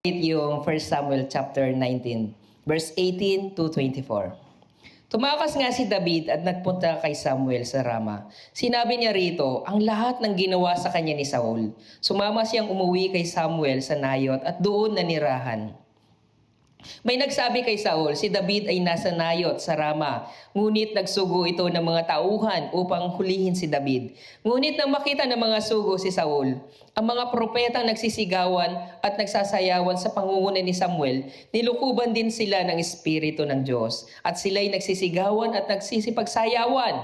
Yung 1 Samuel chapter 19, verse 18 to 24. Tumakas nga si David at nagpunta kay Samuel sa Rama. Sinabi niya rito ang lahat ng ginawa sa kanya ni Saul. Sumama siyang umuwi kay Samuel sa Nayot at doon nanirahan. May nagsabi kay Saul, si David ay nasa Nayot sa Rama, ngunit nagsugo ito ng mga tauhan upang hulihin si David. Ngunit nang makita ng mga sugo si Saul, ang mga propetang nagsisigawan at nagsasayawan sa pangunguna ni Samuel, nilukuban din sila ng Espiritu ng Diyos, at sila'y nagsisigawan at nagsisipagsayawan,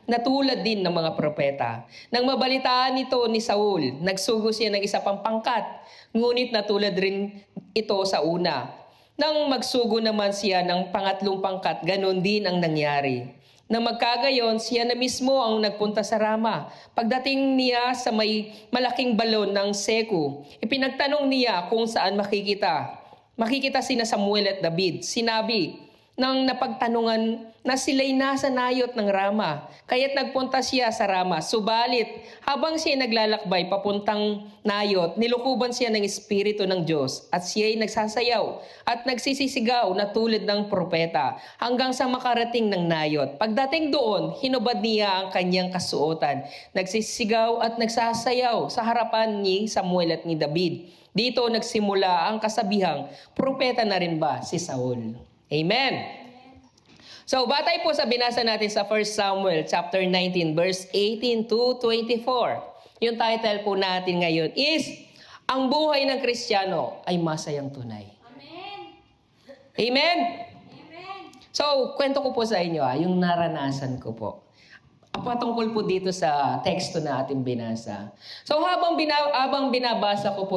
na tulad din ng mga propeta. Nang mabalitaan ito ni Saul, nagsugo siya ng isa pang pangkat, ngunit natulad rin ito sa una. Nang magsugo naman siya ng pangatlong pangkat, ganon din ang nangyari. Nang magkagayon, siya na mismo ang nagpunta sa Rama. Pagdating niya sa may malaking balon ng Seku, ipinagtanong niya kung saan makikita. Makikita sina Samuel at David. Sinabi nang napagtanungan na sila'y nasa Nayot ng Rama, kaya't nagpunta siya sa Rama. Subalit, habang siya naglalakbay papuntang Nayot, nilukuban siya ng Espiritu ng Diyos at siya'y nagsasayaw at nagsisisigaw na tulad ng propeta hanggang sa makarating ng Nayot. Pagdating doon, hinubad niya ang kanyang kasuotan, nagsisigaw at nagsasayaw sa harapan ni Samuel at ni David. Dito nagsimula ang kasabihang, propeta na rin ba si Saul? Amen. So, batay po sa binasa natin sa 1 Samuel chapter 19, verse 18 to 24. Yung title po natin ngayon is, Ang buhay ng Kristiyano ay masayang tunay. Amen. Amen? Amen. So, kwento ko po sa inyo, yung naranasan ko po. Patungkol po dito sa teksto na ating binasa. So habang binabasa ko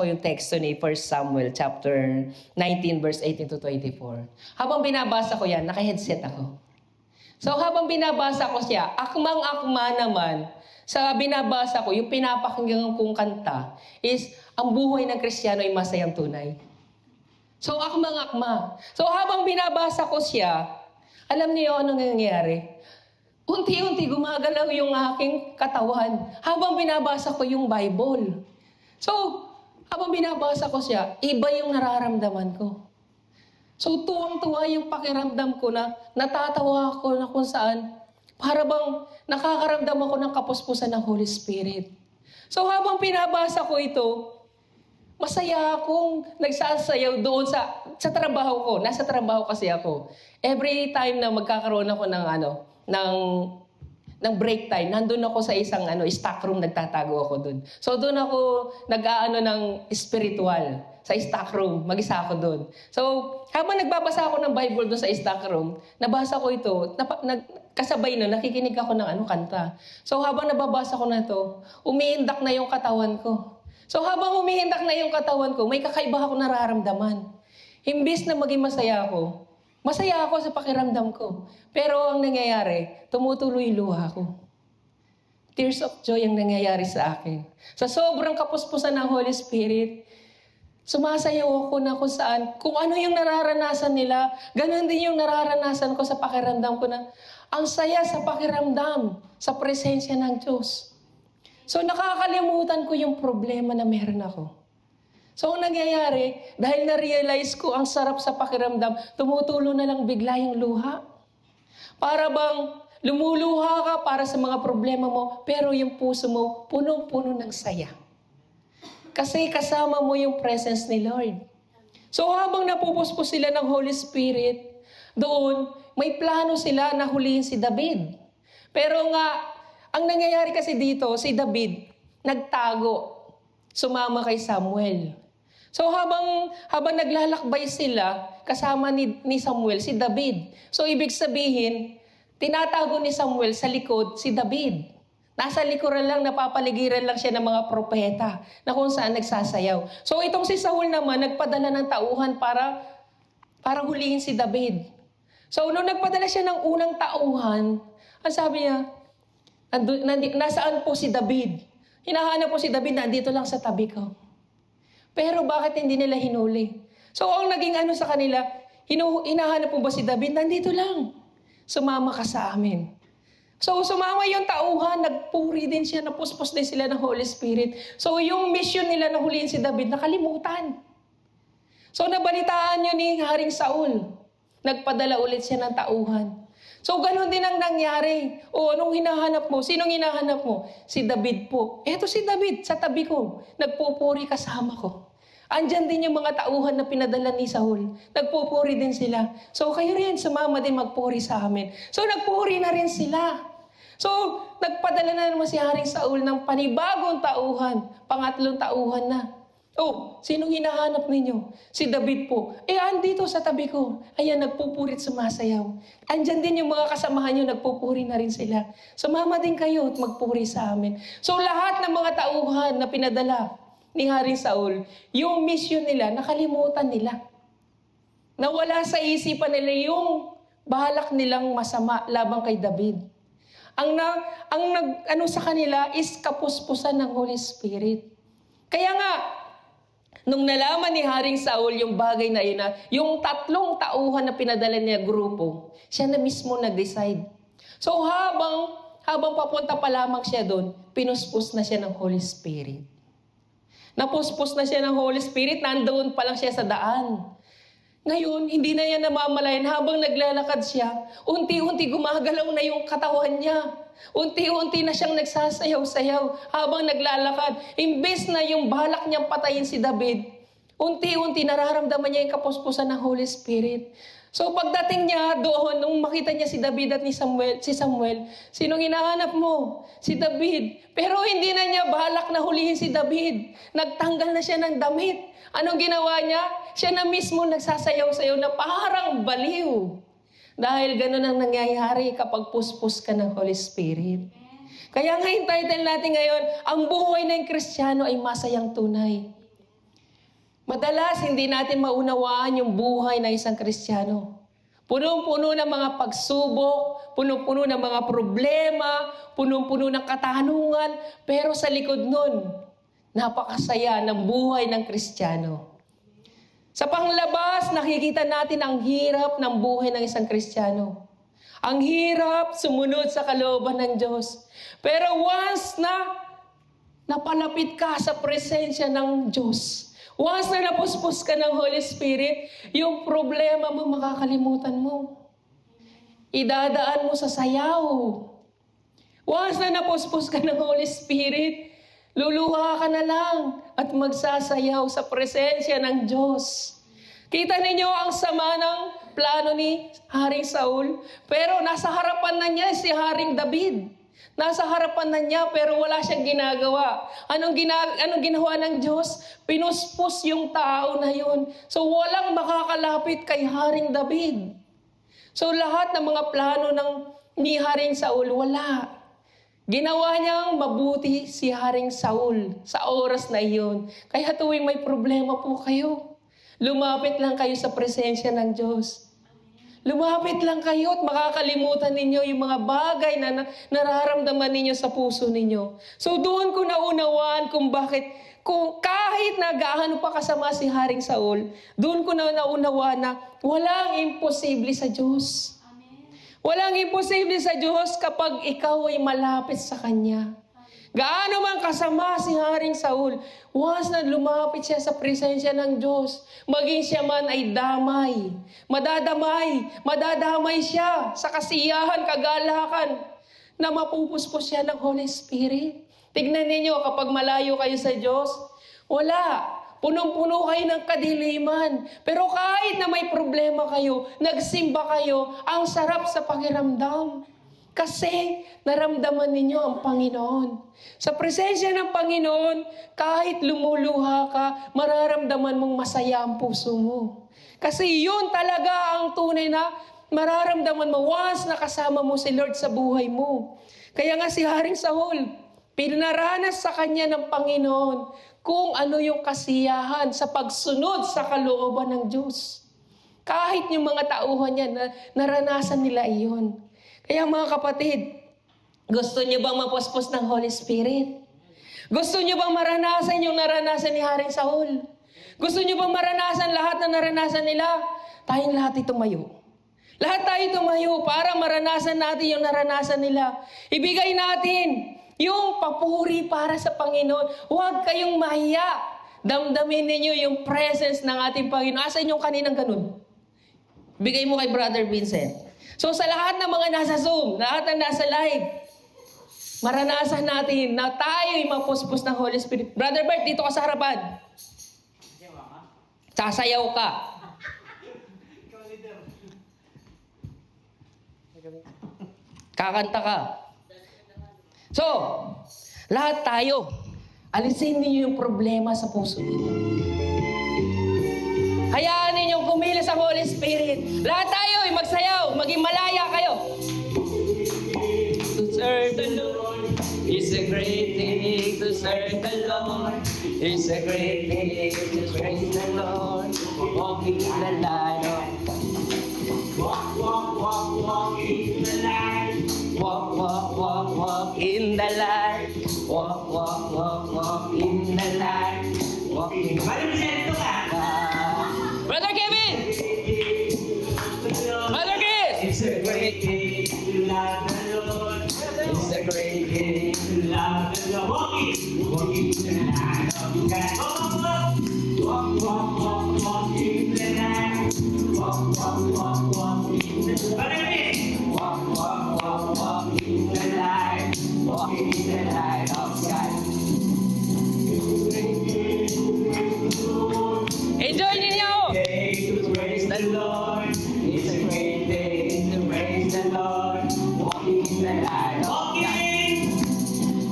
yung teksto ni 1 Samuel chapter 19 verse 18 to 24. Habang binabasa ko yan, naka-headset ako. So habang binabasa ko siya, akmang-akma naman sa binabasa ko, yung pinapakinggan kong kanta is, ang buhay ng Kristiyano ay masayang tunay. So akmang-akma. So habang binabasa ko siya, alam niyo anong nangyayari? Unti-unti gumagalaw yung aking katawan habang binabasa ko yung Bible. So, habang binabasa ko siya, iba yung nararamdaman ko. So, tuwang-tuwa yung pakiramdam ko na natatawa ako na kung saan para bang nakakaramdam ako ng kapuspusan ng Holy Spirit. So, habang binabasa ko ito, masaya akong nagsasayaw doon sa trabaho ko. Nasa trabaho kasi ako. Every time na magkakaroon ako ng break time, nandun ako sa isang stock room, nagtatago ako doon. So doon ako ng spiritual sa stock room, mag-isa ako doon. So habang nagbabasa ako ng Bible doon sa stock room, nabasa ko ito, kasabay na nakikinig ako ng kanta. So habang nababasa ko na ito, umiindak na yung katawan ko. So habang umihindak na yung katawan ko, may kakaiba ako nararamdaman. Imbis na maging masaya ako sa pakiramdam ko. Pero ang nangyayari, tumutuloy luha ko. Tears of joy ang nangyayari sa akin. Sa sobrang kapuspusan ng Holy Spirit, sumasayaw ako na kung ano yung nararanasan nila, ganun din yung nararanasan ko sa pakiramdam ko na ang saya sa pakiramdam sa presensya ng Diyos. So nakakalimutan ko yung problema na meron ako. So ang nangyayari, dahil na-realize ko ang sarap sa pakiramdam, tumutulo na lang bigla yung luha. Para bang lumuluha ka para sa mga problema mo, pero yung puso mo punong-puno ng saya. Kasi kasama mo yung presence ni Lord. So habang napupuspos sila ng Holy Spirit, doon may plano sila na hulihin si David. Pero nga, ang nangyayari kasi dito, si David nagtago, sumama kay Samuel. So habang naglalakbay sila, kasama ni Samuel si David. So ibig sabihin, tinatago ni Samuel sa likod si David. Nasa likuran lang, napapaligiran lang siya ng mga propeta na kung saan nagsasayaw. So itong si Saul naman, nagpadala ng tauhan para hulihin si David. So nung nagpadala siya ng unang tauhan, ang sabi niya, nasaan po si David? Hinahanap po si David, nandito lang sa tabi ko. Pero bakit hindi nila hinuli? So ang naging sa kanila, hinahanap po ba si David? Nandito lang. Sumama ka sa amin. So sumama yung tauhan, nagpuri din siya, napuspos din sila ng Holy Spirit. So yung mission nila na huliin si David, nakalimutan. So nabalitaan yun ni Haring Saul. Nagpadala ulit siya ng tauhan. So ganun din ang nangyari. O anong hinahanap mo? Sinong hinahanap mo? Si David po. Eto si David, sa tabi ko. Nagpupuri kasama ko. Andyan din yung mga tauhan na pinadala ni Saul. Nagpupuri din sila. So kayo rin, sumama din magpuri sa amin. So nagpuri na rin sila. So, nagpadala na naman si Haring Saul ng panibagong tauhan. Pangatlong tauhan na. Oh, sinong hinahanap ninyo? Si David po. Andito sa tabi ko. Ayan, nagpupurit sumasayaw. Andyan din yung mga kasamahan nyo, nagpupuri na rin sila. Sumama din kayo at magpuri sa amin. So, lahat ng mga tauhan na pinadala ni Haring Saul, yung mission nila, nakalimutan nila. Nawala sa isipan nila yung balak nilang masama labang kay David. Ang sa kanila is kapuspusan ng Holy Spirit. Kaya nga, nung nalaman ni Haring Saul yung bagay na yun, yung tatlong tauhan na pinadala niya grupo, siya na mismo nag-decide. So habang papunta pa lamang siya doon, pinuspos na siya ng Holy Spirit. Napuspos na siya ng Holy Spirit, nandoon pa lang siya sa daan. Ngayon, hindi na niya namamalayan habang naglalakad siya, unti-unti gumagalaw na yung katawan niya. Unti-unti na siyang nagsasayaw-sayaw habang naglalakad. Imbes na yung balak niyang patayin si David, unti-unti nararamdaman niya yung kapuspusan ng Holy Spirit. So pagdating niya doon, nung makita niya si David at si Samuel, sinong hinahanap mo? Si David. Pero hindi na niya balak na hulihin si David. Nagtanggal na siya ng damit. Anong ginawa niya? Siya na mismo nagsasayaw-sayaw na parang baliw. Dahil ganun ang nangyayari kapag puspos ka ng Holy Spirit. Kaya nga yung title natin ngayon, ang buhay ng Kristiyano ay masayang tunay. Madalas hindi natin maunawaan yung buhay ng isang Kristiyano. Punong-puno ng mga pagsubok, punong-puno ng mga problema, punong-puno ng katanungan, pero sa likod nun, napakasaya ng buhay ng Kristiyano. Sa panglabas, nakikita natin ang hirap ng buhay ng isang Kristiyano. Ang hirap sumunod sa kalooban ng Diyos. Pero once na napalapit ka sa presensya ng Diyos, once na napuspos ka ng Holy Spirit, yung problema mo makakalimutan mo. Idadaan mo sa sayaw. Once na napuspos ka ng Holy Spirit, luluha ka na lang at magsasayaw sa presensya ng Diyos. Kita ninyo ang sama ng plano ni Haring Saul, pero nasa harapan na niya si Haring David. Nasa harapan na niya pero wala siyang ginagawa. Anong ginawa ng Diyos? Pinuspos yung tao na yun. So walang makakalapit kay Haring David. So lahat ng mga plano ni Haring Saul, wala. Ginawa niyang mabuti si Haring Saul sa oras na iyon. Kaya tuwing may problema po kayo, lumapit lang kayo sa presensya ng Diyos. Lumapit lang kayo at makakalimutan ninyo yung mga bagay na nararamdaman ninyo sa puso ninyo. So doon ko naunawaan kung kahit na gaano pa kasama si Haring Saul, doon ko na naunawaan na walang imposible sa Diyos. Walang imposible sa Diyos kapag ikaw ay malapit sa Kanya. Gaano man kasama si Haring Saul, once na lumapit siya sa presensya ng Diyos, maging siya man ay madadamay siya sa kasiyahan, kagalakan, na mapupuspos siya ng Holy Spirit. Tignan ninyo, kapag malayo kayo sa Diyos, wala. Punong-puno kayo ng kadiliman. Pero kahit na may problema kayo, nagsimba kayo, ang sarap sa pakiramdam. Kasi naramdaman ninyo ang Panginoon. Sa presensya ng Panginoon, kahit lumuluha ka, mararamdaman mong masaya ang puso mo. Kasi yun talaga ang tunay na mararamdaman mo once na kasama mo si Lord sa buhay mo. Kaya nga si Haring Saul, pinaranas sa kanya ng Panginoon kung ano yung kasiyahan sa pagsunod sa kalooban ng Diyos. Kahit yung mga tauhan niya, naranasan nila iyon. Kaya mga kapatid, gusto niyo bang mapuspos ng Holy Spirit? Gusto niyo bang maranasan yung naranasan ni Haring Saul? Gusto niyo bang maranasan lahat na naranasan nila? Tayong lahat itumayo. Lahat tayo tumayo para maranasan natin yung naranasan nila. Ibigay natin yung papuri para sa Panginoon. Huwag kayong mahiya. Damdamin ninyo yung presence ng ating Panginoon. Asan yung kaninang ganun? Bigay mo kay Brother Vincent. So sa lahat ng mga nasa Zoom, lahat ng nasa live, maranasan natin na tayo'y mapuspos ng Holy Spirit. Brother Bert, dito ka sa harapan. Sasayaw ka. Kakanta ka. So, lahat tayo, alisin niyo yung problema sa puso niyo. Hayaan ninyong kumilos sa Holy Spirit. Lahat tayo ay magsayaw, maging malaya kayo. To serve the Lord is a great thing. To serve the Lord is a great thing. To praise the Lord, walking in the light of walk, walk, walk, walk in the light. Walk, walk, walk, walk in the light. Walk, walk, walk, walk in the light. Walking. Brother Kevin! Brother Chris! It's a great day to love the Lord. It's a great day to love the Lord. Walking in the light of God. Walk, walk, walk, walk in the light. Walk, walk, walk, walk in the light. Walk, walk, walk, walk in the light. Walking in the light of God. Enjoy ninyo! To praise the Lord. It's a great day to praise the Lord. Walking in the light of God.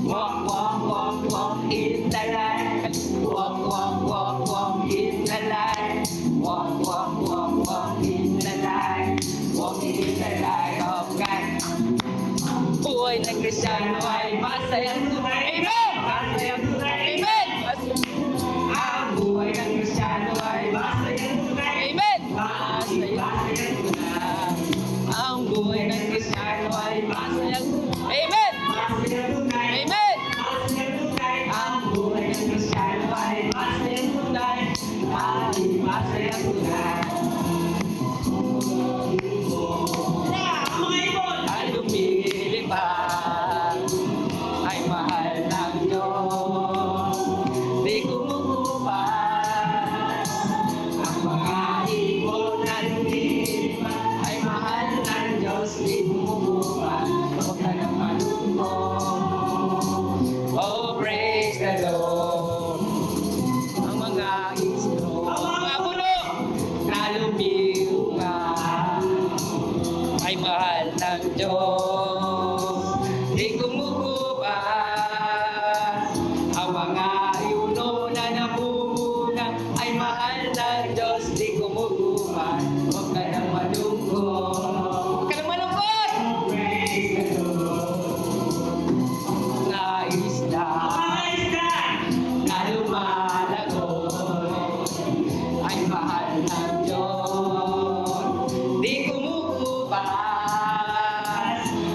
Walk, walk, walk, walk in the light. Walk, walk, walk, walk in the light. Walk, walk, walk, walk in the light. Walking in the light of God. Buhay ng Kristiyano ay masayang buhay. Amen! Masayang buhay. Amen! Ang buhay ng Kristiyano ay masayang buhay. Amen! Masayang buhay. Ang buhay ng Kristiyano ay masayang buhay. Amen! Amen! Ang buhay ng Kristiyano ay masayang buhay. Ay masayang buhay. Ay lumilipad, ay mahal ng Diyos, di kumukupas. Ang mga ibon na lumilipad, ay mahal ng Diyos, di kumukupas. Huwag ka nang malungkot. Oh, praise the Lord. Ang mga isro, mga puno na lumilipad, ay mahal ng Diyos, di kumukupas. Ang mga yuno na namumunga, ay mahal ng Diyos, di kumukupas. Huwag ka nang malungkot. Huwag ka nang malungkot! Praise the Lord. Na isla na lumalagot, ay mahal ng Diyos, di kumukupas.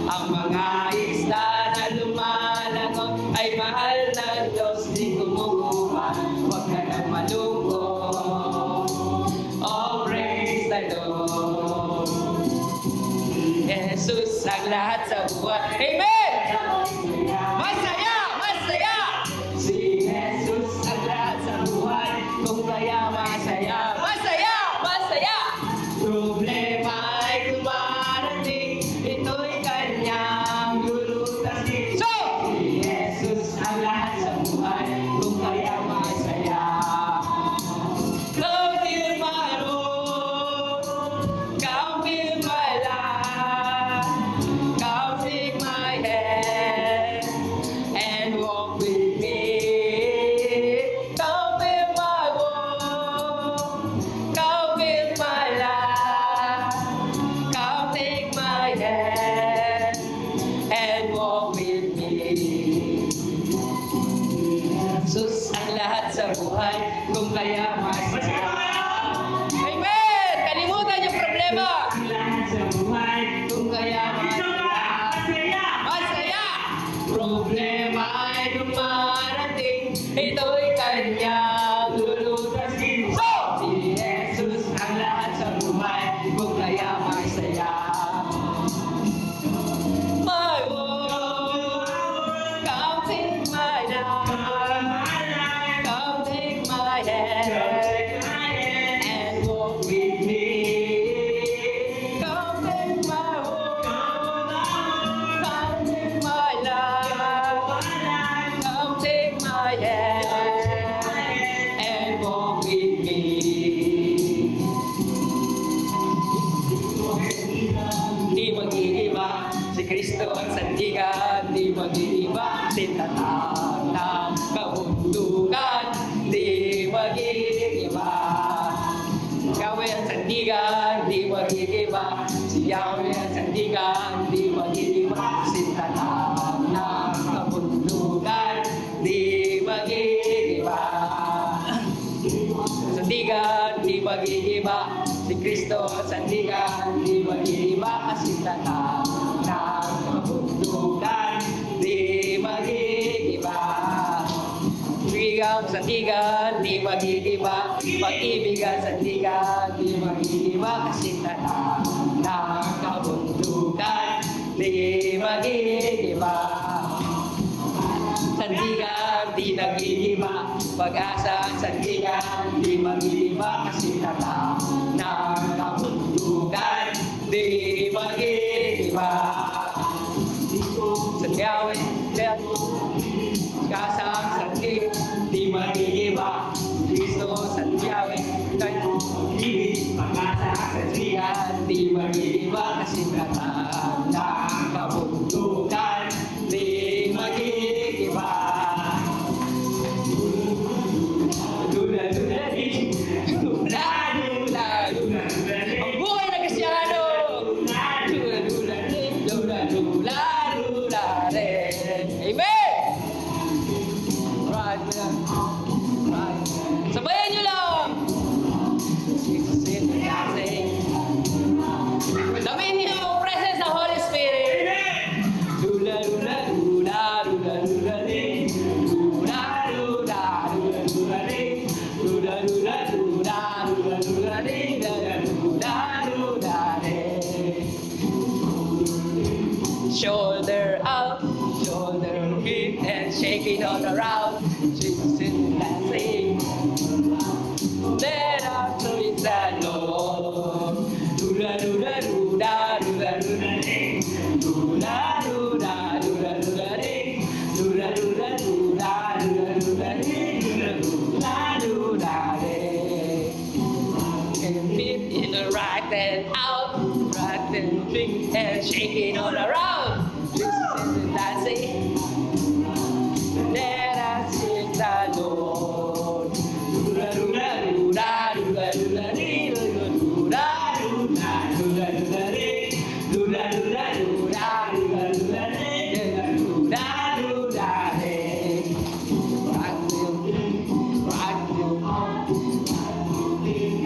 Ang mga isla na lumalagot, ay mahal ng Diyos, di kumukupas. Huwag ka nang malungkot. Oh, praise the Lord. Jesus ang lahat sa buhay. Amen! Masaya! Masaya! Si Jesus ang lahat sa buhay. Kung kaya masaya. Masaya! Masaya! Problema ay dumarating, ito'y kanyang lulutasin. So, si Jesus ang lahat sa buhay. Kung kaya masaya. Lord, fill my road. Come fill my life. Come take my hand and walk with me. Come fill my world. Come fill my life. Come take my hand and walk with me. Jesus ang lahat sa buhay, kung kaya masaya. Amen! Kalimutan yung problema. Ang lahat sa buhay, kung kaya masaya. Masaya! Problema ay dumarating, ito'y kanyang lulutasin. So, si Jesus ang lahat sa buhay, kung kaya masaya. sandigan, di magigiba. Si Yahweh ang sandigan, di magigiba. Si tatak ng kabundukan, di magigiba. Sandigan, di magigiba. Si Kristo ang sandigan, di magigiba. Kasi tatak ng kabundukan, di magigiba. Pag-ibig sandigan, di magigiba. Pag-ibig ang sandigan, di magigiba. Kasi tatak ng kabundukan, di magigiba. Sandigan, di nagigiba. Pag-asa ang sandigan, di magigiba. Kasi tatak ng kabundukan, di magigiba. Sa Yahweh, kasang sandigan, di magigiba. Kristo sa Yahweh, ibig pag-asa ang sandigan, di magigiba. Kasi tatak ng kabundukan, di magigiba. Lula, lula, lula, lula, lula. Ang buhay na Kristiyano! Lula, lula, lula, lula, lula, rin. Amen! Right. Sabayan nyo lang! Jesus in the dancing. Damin niyo ang presence ng Holy Spirit. Lula, lula, lula, lula, lula, rin. Lula, lula, lula, lula, rin. Lula, lula, lula, lula, lula, rin. Lula, lula, rin. Shoulder up, shoulder in, and shaking all around. Jesus in the dancing. Let us praise the Lord. Lula, lula, lula, lula, lula, ring. Lula, lula, lula, lula, ring. Lula, lula, lula, lula, lula, ring. Lula, lula, ring. And feet in the right and out, right and big and shaking all around. Jesus in the dancing. Let us sing the Lord. Lula, lula, lula, lula, lula, ring. Lula, lula, lula, lula, ring. Lula, lula, lula, lula, lula, ring. Lula, lula, ring. Rock you,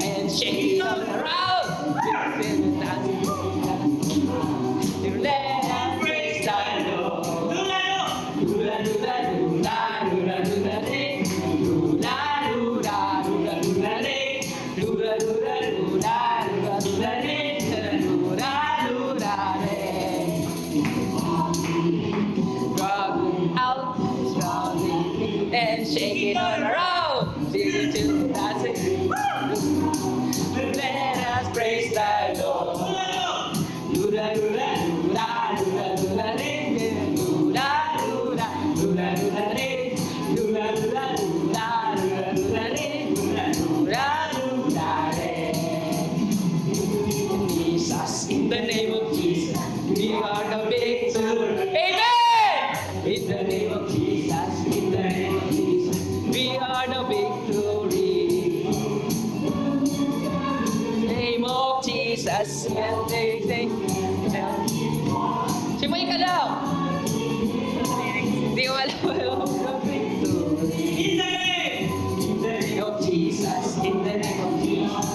and shake it all around. Jesus in the dancing. Let us praise the Lord. Lula, lula, lula, lula, lula, ring. Lula, lula, lula, lula, ring. Lula, lula, lula, lula, lula, ring. Lula, lula, ring. Driving out, driving and shaking all around. Jesus to the dancing. Let us praise the Lord. Lula, lula, lula, lula, lula, ring. Lula, lula, lula, lula, ring. Lula, lula, lula, lula, lula, ring. Lula, lula, ring. Jesus, in the name of Jesus, we are the victor. Amen! In the name of Jesus, in the name of Jesus, we are the victory. Name of Jesus, and they say, Simay ka daw! Hindi ko alam the victory. In the name of Jesus, in the name of Jesus,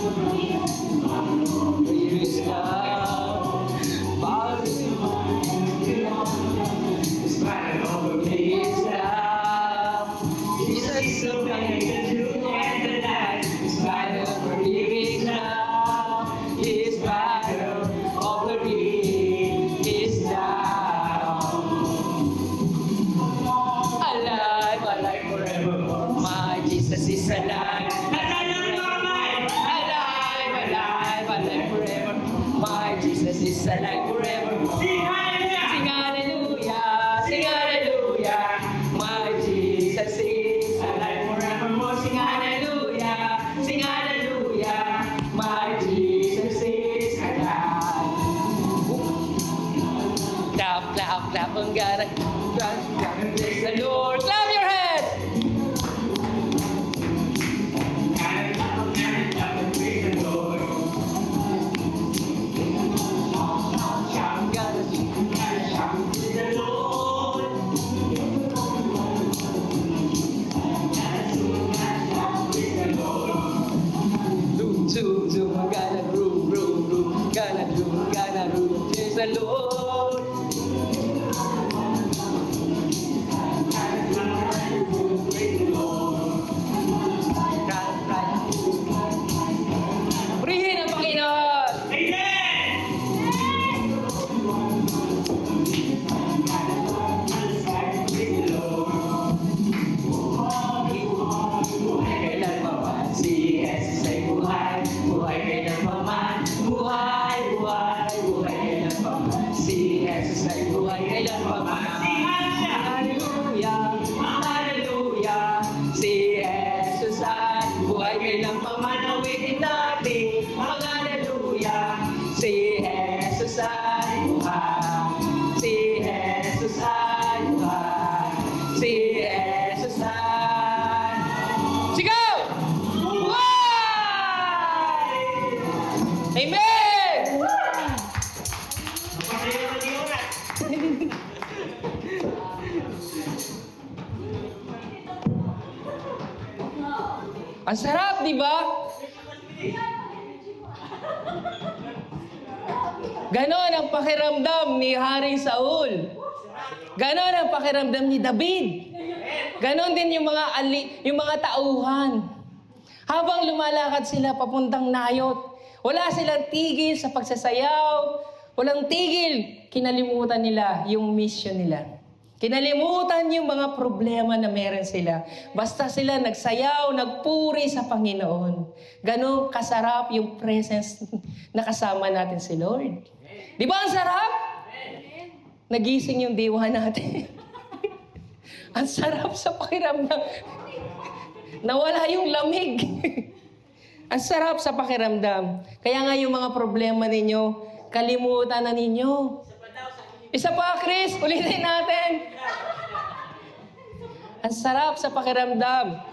there is love, power, despite all of His love. Jesus is so kind to end the night, despite of His love, His battle over me is down. Alive, alive forevermore. My Jesus is alive. Alive, alive, alive forever. My Jesus is alive forevermore. Sing hallelujah, sing hallelujah. My Jesus is alive forevermore. Sing hallelujah, sing hallelujah. My Jesus is alive. Clap, clap, clap, I'm gonna praise the Lord. Clap your hands. the Lord. Purihin ang Panginoon. Kailan pa man si Jesus ay buhay, buhay kailan pa man, buhay, buhay, buhay kailan pa man si Jesus ay buhay, kailan pa man. Hallelujah, hallelujah, si Jesus ay buhay kailan pa man, awitin natin ang hallelujah, si Jesus ay buhay, si Jesus ay buhay, si Jesus ay sigaw! Buhay! Amen! Ang sarap, di ba? Ganon ang pakiramdam ni Haring Saul. Ganon ang pakiramdam ni David. Ganon din yung mga tauhan. Habang lumalakad sila papuntang Nayot, wala silang tigil sa pagsasayaw, walang tigil. Kinalimutan nila yung mission nila. Kinalimutan yung mga problema na meron sila. Basta sila nagsayaw, nagpuri sa Panginoon. Ganon kasarap yung presence na kasama natin si Lord. Di ba ang sarap? Nagising yung diwa natin. Ang sarap sa pakiramdam. Nawala yung lamig. Ang sarap sa pakiramdam. Kaya nga yung mga problema ninyo, kalimutan na ninyo. Isa pa, Chris, ulitin natin. Ang sarap sa pakiramdam.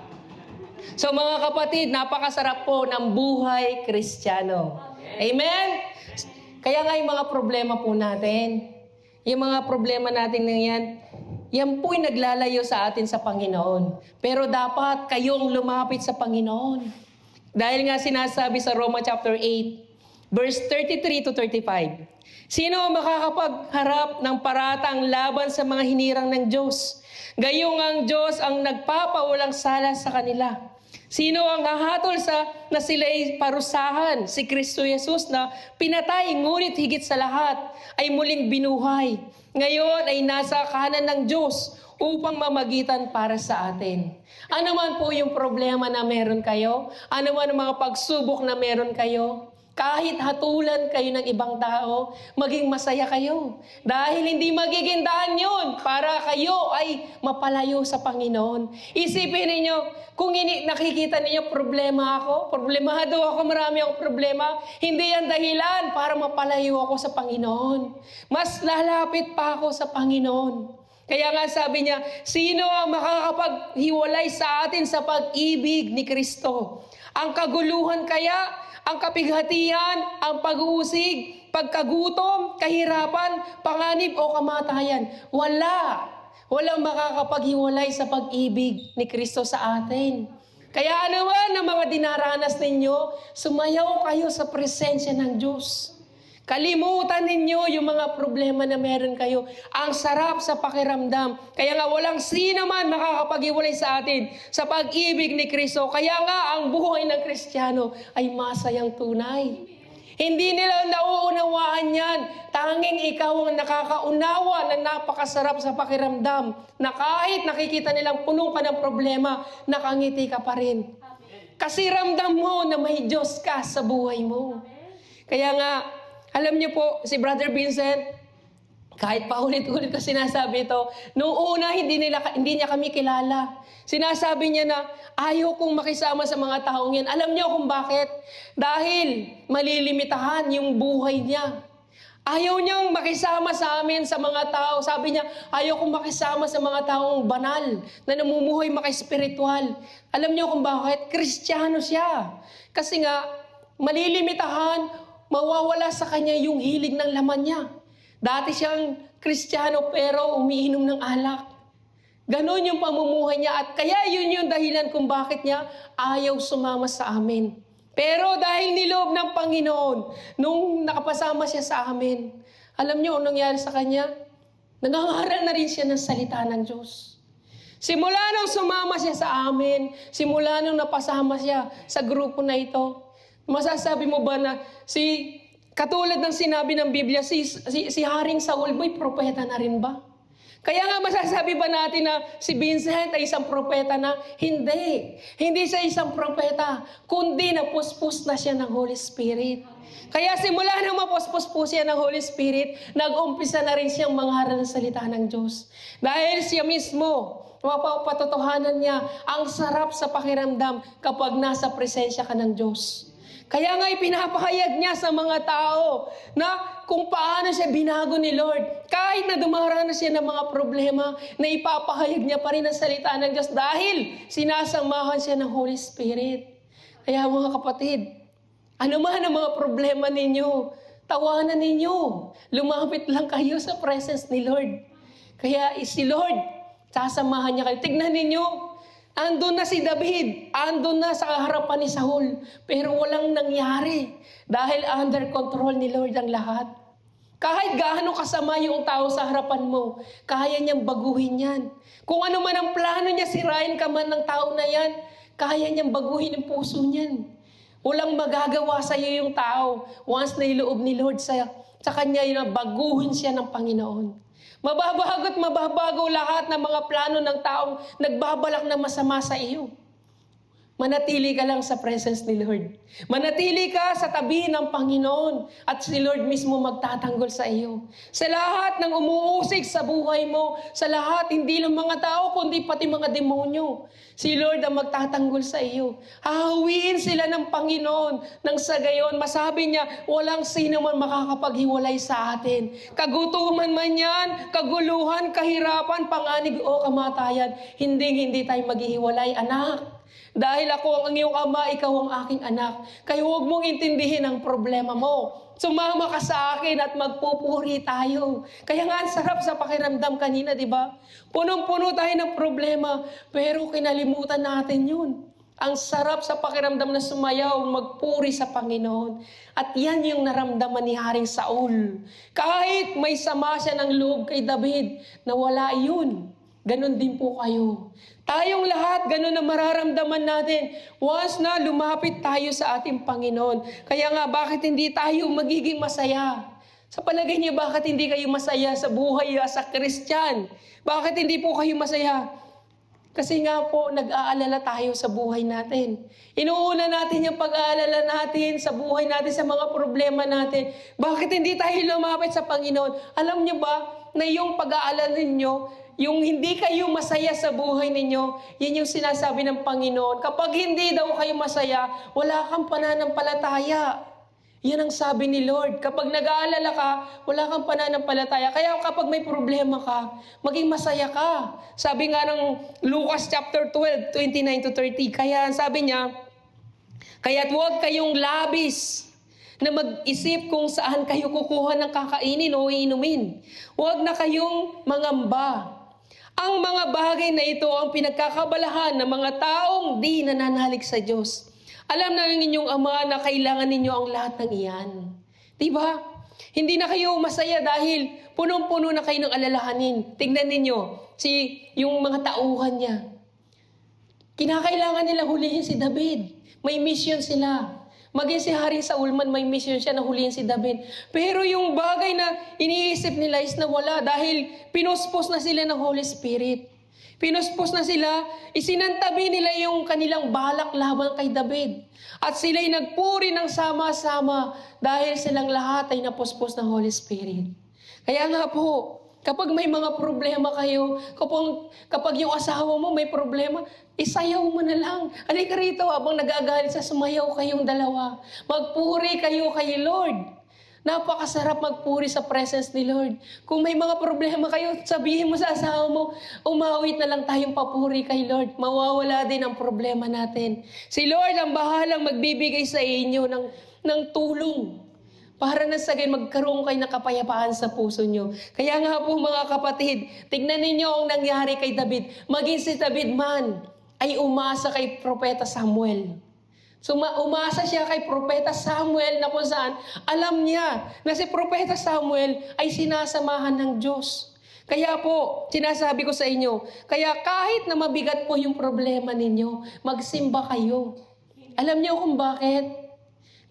So mga kapatid, napakasarap po ng buhay Kristiyano. Amen? Kaya nga yung mga problema po natin, yung mga problema natin na yan po'y naglalayo sa atin sa Panginoon. Pero dapat kayong lumapit sa Panginoon. Dahil nga sinasabi sa Roma chapter 8, verse 33 to 35, sino ang makakapagharap ng paratang laban sa mga hinirang ng Diyos? Gayong ang Diyos ang nagpapawalang sala sa kanila. Sino ang hahatol na sila'y parusahan? Si Kristo Jesus na pinatay, ngunit higit sa lahat ay muling binuhay. Ngayon ay nasa kanan ng Diyos upang mamagitan para sa atin. Ano man po yung problema na meron kayo, ano man ang mga pagsubok na meron kayo, kahit hatulan kayo ng ibang tao, maging masaya kayo. Dahil hindi magiging daan yun para kayo ay mapalayo sa Panginoon. Isipin ninyo, kung nakikita ninyo problema ako, problemado ako, marami akong problema, hindi yan dahilan para mapalayo ako sa Panginoon. Mas lalapit pa ako sa Panginoon. Kaya nga sabi niya, sino ang makakapaghiwalay sa atin sa pag-ibig ni Kristo? Ang kaguluhan kaya, ang kapighatian, ang pag-uusig, pagkagutom, kahirapan, panganib o kamatayan. Walang makakapaghiwalay sa pag-ibig ni Kristo sa atin. Kaya ano man ang mga dinaranas ninyo, sumayaw kayo sa presensya ng Diyos. Kalimutan ninyo yung mga problema na meron kayo. Ang sarap sa pakiramdam. Kaya nga walang sino man makakapag-iwalay sa atin sa pag-ibig ni Kristo. Kaya nga ang buhay ng Kristiyano ay masayang tunay. Hindi nila nauunawaan yan. Tanging ikaw ang nakakaunawa ng napakasarap sa pakiramdam na kahit nakikita nilang puno ka ng problema, nakangiti ka pa rin. Kasi ramdam mo na may Diyos ka sa buhay mo. Kaya nga, alam niyo po, si Brother Vincent, kahit paulit-ulit ko sinasabi ito, noong una hindi niya kami kilala. Sinasabi niya na ayaw kong makisama sa mga taong yan. Alam niyo kung bakit? Dahil malilimitahan yung buhay niya. Ayaw niyang makisama sa amin sa mga tao. Sabi niya, ayaw kong makisama sa mga taong banal na namumuhay maka-espiritual. Alam niyo kung bakit? Kristiyano siya. Kasi nga, malilimitahan, mawawala sa kanya yung hilig ng laman niya. Dati siyang Kristiyano pero umiinom ng alak. Ganon yung pamumuhay niya at kaya yun yung dahilan kung bakit niya ayaw sumama sa amin. Pero dahil niloob ng Panginoon, nung nakapasama siya sa amin, Alam niyo anong nangyari sa kanya? Nangangaral na rin siya ng salita ng Diyos. Simula nung sumama siya sa amin, simula nung napasama siya sa grupo na ito, masasabi mo ba na katulad ng sinabi ng Biblia, si Haring Saul ba'y propeta na rin ba? Kaya nga masasabi ba natin na si Vincent ay isang propeta na? Hindi. Hindi siya isang propeta, kundi napuspos na siya ng Holy Spirit. Kaya simula nang mapuspos po siya ng Holy Spirit, nag-umpisa na rin siyang mangharal ng salita ng Diyos. Dahil siya mismo, mapapatotohanan niya, ang sarap sa pakiramdam kapag nasa presensya ka ng Diyos. Kaya nga ipinapahayag niya sa mga tao na kung paano siya binago ni Lord. Kahit na dumaranas siya ng mga problema, na ipapahayag niya pa rin ang salita ng Diyos dahil sinasamahan siya ng Holy Spirit. Kaya mga kapatid, ano man ang mga problema ninyo, tawanan ninyo. Lumapit lang kayo sa presence ni Lord. Kaya si Lord, sasamahan niya kayo. Tignan ninyo, andun na si David, andun na sa harapan ni Saul, pero walang nangyari dahil under control ni Lord ang lahat. Kahit gaano kasama yung tao sa harapan mo, kaya niyang baguhin yan. Kung ano man ang plano niya, sirain ka man ng tao na yan, kaya niyang baguhin ang puso niyan. Walang magagawa sa iyo yung tao once na iloob ni Lord sa kanya yun, baguhin siya ng Panginoon. Mababago at mababago lahat ng mga plano ng taong nagbabalak na masama sa iyo. Manatili ka lang sa presence ni Lord. Manatili ka sa tabi ng Panginoon at si Lord mismo magtatanggol sa iyo. Sa lahat ng umuusig sa buhay mo, sa lahat, hindi lang mga tao, kundi pati mga demonyo. Si Lord ang magtatanggol sa iyo. Hahawiin sila ng Panginoon. Nang sa gayon, masabi niya, walang sino man makakapaghiwalay sa atin. Kagutuman man yan, kaguluhan, kahirapan, panganib o kamatayan, hindi tayo maghihiwalay, anak. Dahil ako ang iyong ama, ikaw ang aking anak. Kaya huwag mong intindihin ang problema mo. Sumama ka sa akin at magpupuri tayo. Kaya nga, ang sarap sa pakiramdam kanina, di ba? Punong-puno tayo ng problema, pero kinalimutan natin yun. Ang sarap sa pakiramdam na sumayaw, magpuri sa Panginoon. At yan yung naramdaman ni Haring Saul. Kahit may sama siya ng loob kay David, nawala yun. Ganon din po kayo. Tayong lahat, ganon na mararamdaman natin once na lumapit tayo sa ating Panginoon. Kaya nga, bakit hindi tayo magiging masaya? Sa palagay niyo, bakit hindi kayo masaya sa buhay sa Kristyan? Bakit hindi po kayo masaya? Kasi nga po, nag-aalala tayo sa buhay natin. Inuuna natin yung pag-aalala natin sa buhay natin, sa mga problema natin. Bakit hindi tayo lumapit sa Panginoon? Alam niyo ba na yung pag-aalala ninyo, yung hindi kayo masaya sa buhay ninyo, yan yung sinasabi ng Panginoon. Kapag hindi daw kayo masaya, wala kang pananampalataya. Yan ang sabi ni Lord. Kapag nag-aalala ka, wala kang pananampalataya. Kaya kapag may problema ka, maging masaya ka. Sabi nga ng Lucas chapter 12, 29-30, kaya sabi niya, kaya't huwag kayong labis na mag-isip kung saan kayo kukuha ng kakainin o iinumin. Huwag na kayong mangamba. Ang mga bagay na ito ang pinagkakabalahan ng mga taong di nananalig sa Diyos. Alam na ng inyong Ama na kailangan ninyo ang lahat ng iyan. Diba? Hindi na kayo masaya dahil punong-puno na kayo ng alalahanin. Tingnan ninyo, yung mga tauhan niya. Kinakailangan nila hulihin si David. May mission sila. Maging si Haring Saul man, may mission siya na hulihin si David. Pero yung bagay na iniisip nila is nawala dahil pinuspos na sila ng Holy Spirit. Pinuspos na sila, isinantabi nila yung kanilang balak laban kay David. At sila'y nagpuri ng sama-sama dahil silang lahat ay napuspos ng Holy Spirit. Kaya nga po, kapag may mga problema kayo, kapag yung asawa mo may problema, isayaw mo na lang. Halika rito, habang nagagalit sa sumayaw kayong dalawa. Magpuri kayo kay Lord. Napakasarap magpuri sa presence ni Lord. Kung may mga problema kayo, sabihin mo sa asawa mo, umawit na lang tayong papuri kay Lord. Mawawala din ang problema natin. Si Lord ang bahalang magbibigay sa inyo ng tulong. Para na sa ganyan, magkaroon kayo ng kapayapaan sa puso nyo. Kaya nga po mga kapatid, tignan ninyo ang nangyari kay David. Maging si David man ay umasa kay Propeta Samuel. So umasa siya kay Propeta Samuel na kung saan alam niya na si Propeta Samuel ay sinasamahan ng Diyos. Kaya po, sinasabi ko sa inyo, kaya kahit na mabigat po yung problema ninyo, magsimba kayo. Alam niyo kung bakit?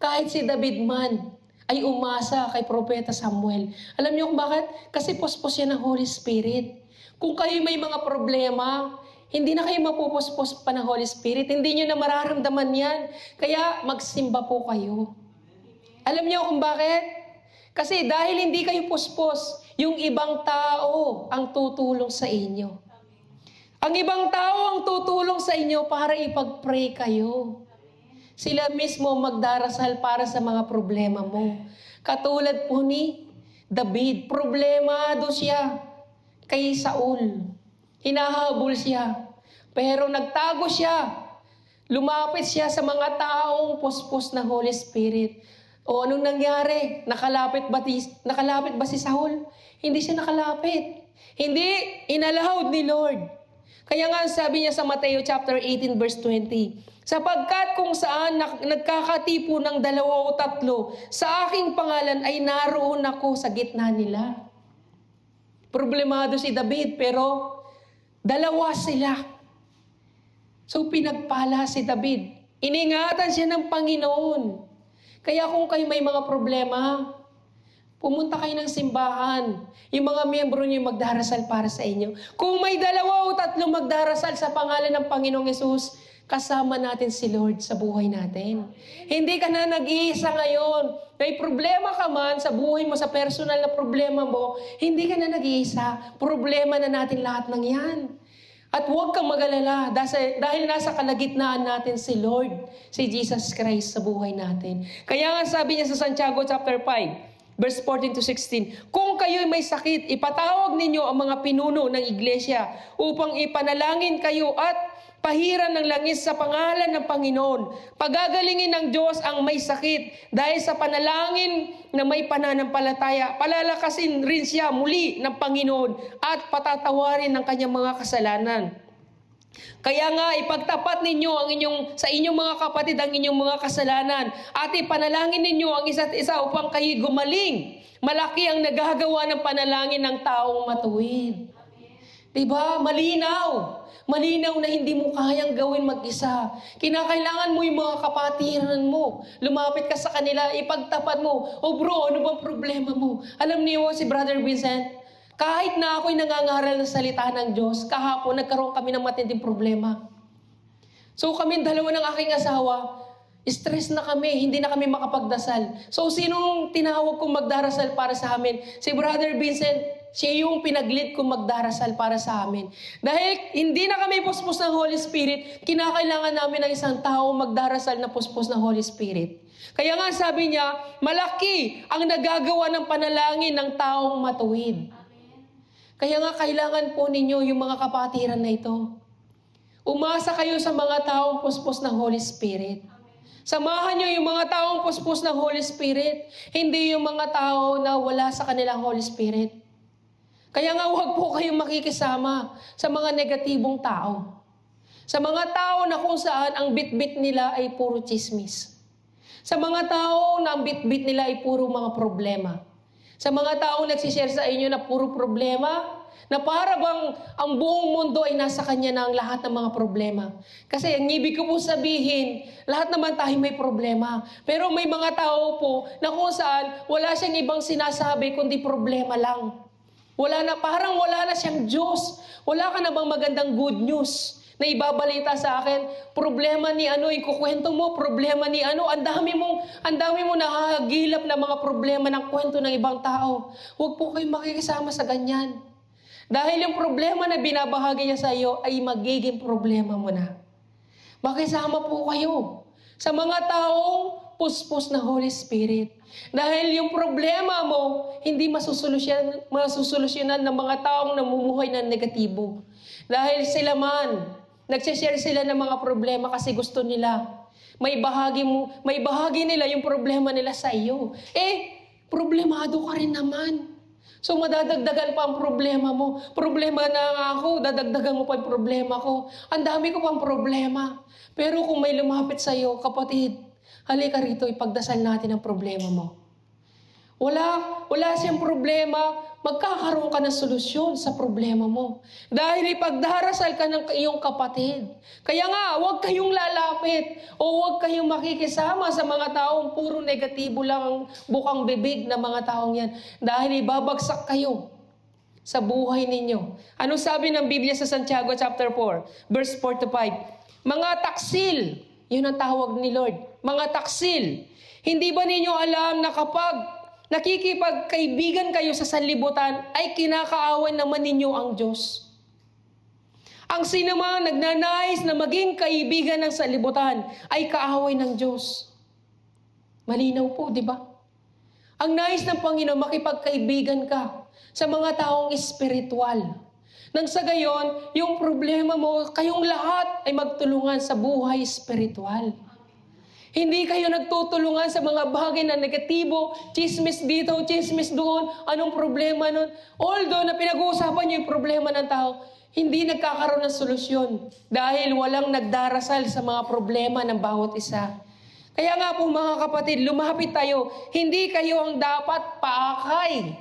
Kahit si David man ay umasa kay Propeta Samuel. Alam niyo kung bakit? Kasi puspos yan ng Holy Spirit. Kung kayo may mga problema, hindi na kayo mapupuspos pa ng Holy Spirit. Hindi nyo na mararamdaman yan. Kaya magsimba po kayo. Alam niyo kung bakit? Kasi dahil hindi kayo puspos, yung ibang tao ang tutulong sa inyo. Ang ibang tao ang tutulong sa inyo para ipag-pray kayo. Sila mismo magdarasal para sa mga problema mo. Katulad po ni David, problemado siya kay Saul. Hinahabol siya. Pero nagtago siya. Lumapit siya sa mga taong puspos ng Holy Spirit. O anong nangyari? Nakalapit ba si Saul? Hindi siya nakalapit. Hindi inallowed ni Lord. Kaya nga sabi niya sa Mateo chapter 18 verse 20, sapagkat kung saan nagkakatipo ng 2 o 3 sa aking pangalan ay naroon ako sa gitna nila. Problemado si David pero 2 sila. So pinagpala si David. Iningatan siya ng Panginoon. Kaya kung kayo may mga problema, pumunta kayo ng simbahan. Yung mga miyembro niyo magdarasal para sa inyo. Kung may 2 o 3 magdarasal sa pangalan ng Panginoong Yesus, kasama natin si Lord sa buhay natin. Hindi ka na nag-iisa ngayon. May problema ka man sa buhay mo, sa personal na problema mo, hindi ka na nag-iisa. Problema na natin lahat ng yan. At huwag kang mag-alala dahil nasa kalagitnaan natin si Lord, si Jesus Christ sa buhay natin. Kaya nga sabi niya sa Santiago chapter 5, verse 14 to 16, kung kayo'y may sakit, ipatawag ninyo ang mga pinuno ng iglesia upang ipanalangin kayo at pahiran ng langis sa pangalan ng Panginoon. Pagagalingin ng Diyos ang may sakit dahil sa panalangin na may pananampalataya. Palalakasin rin siya muli ng Panginoon at patatawarin ng kanyang mga kasalanan. Kaya nga ipagtapat ninyo sa inyong mga kapatid ang inyong mga kasalanan at ipanalangin ninyo ang isa't isa upang kayo gumaling. Malaki ang nagagawa ng panalangin ng taong matuwid. Diba? Malinaw. Malinaw na hindi mo kayang gawin mag-isa. Kinakailangan mo yung mga kapatiran mo. Lumapit ka sa kanila, ipagtapat mo. O bro, ano bang problema mo? Alam niyo si Brother Vincent, kahit na ako'y nangangaral ng salita ng Diyos, kahapon nagkaroon kami ng matinding problema. So kami dalawa ng aking asawa, stress na kami, hindi na kami makapagdasal. So sinong tinawag kong magdarasal para sa amin? Si Brother Vincent. Siya yung pinag-lead kong magdarasal para sa amin. Dahil hindi na kami puspos ng Holy Spirit, kinakailangan namin ng isang tao magdarasal na puspos ng Holy Spirit. Kaya nga sabi niya, malaki ang nagagawa ng panalangin ng taong matuwid. Kaya nga kailangan po ninyo yung mga kapatiran na ito. Umasa kayo sa mga taong puspos ng Holy Spirit. Samahan niyo yung mga taong puspos ng Holy Spirit, hindi yung mga tao na wala sa kanilang Holy Spirit. Kaya nga huwag po kayong makikisama sa mga negatibong tao. Sa mga tao na kung saan ang bit-bit nila ay puro chismis. Sa mga tao na ang bit-bit nila ay puro mga problema. Sa mga tao nagsishare sa inyo na puro problema, na para bang ang buong mundo ay nasa kanya na ang lahat ng mga problema. Kasi ang ibig ko po sabihin, lahat naman tayo may problema. Pero may mga tao po na kung saan wala siyang ibang sinasabi kundi problema lang. Parang wala na siyang Diyos. Wala ka na bang magandang good news na ibabalita sa akin? Problema ni ano, ikukwento mo, problema ni ano, ang dami mo nakagilap na mga problema ng kwento ng ibang tao. Huwag po kayong makikisama sa ganyan. Dahil yung problema na binabahagi niya sa iyo ay magiging problema mo na. Makisama po kayo sa mga taong puspos na Holy Spirit. Dahil yung problema mo, hindi masusolusyonan ng mga taong namumuhay ng negatibo. Dahil sila man, nagsishare sila ng mga problema kasi gusto nila. May bahagi nila yung problema nila sa iyo. Problemado ka rin naman. So madadagdagan pa ang problema mo. Problema na nga ako, dadagdagan mo pa ang problema ko. Ang dami ko pang problema. Pero kung may lumapit sa iyo, kapatid, halika rito, ipagdasal natin ang problema mo. Wala siyang problema, magkakaroon ka ng solusyon sa problema mo. Dahil ipagdarasal ka ng iyong kapatid. Kaya nga, huwag kayong lalapit o huwag kayong makikisama sa mga taong puro negatibo lang ang bukang bibig na mga taong yan. Dahil ibabagsak kayo sa buhay ninyo. Ano sabi ng Biblia sa Santiago chapter 4, verse 4 to 5? Mga taksil, yun ang tawag ni Lord. Mga taksil, hindi ba ninyo alam na kapag nakikipagkaibigan kayo sa sanlibutan, ay kinakaawan naman ninyo ang Diyos? Ang sinumang nagnanais na maging kaibigan ng sanlibutan ay kaaway ng Diyos. Malinaw po, di ba? Ang nais ng Panginoon, makipagkaibigan ka sa mga taong espiritual. Nang sa gayon, yung problema mo, kayong lahat ay magtulungan sa buhay espiritual. Hindi kayo nagtutulungan sa mga bagay na negatibo, chismis dito, chismis doon, anong problema nun. Although na pinag-uusapan niyo yung problema ng tao, hindi nagkakaroon ng solusyon dahil walang nagdarasal sa mga problema ng bawat isa. Kaya nga po mga kapatid, lumapit tayo. Hindi kayo ang dapat paakay.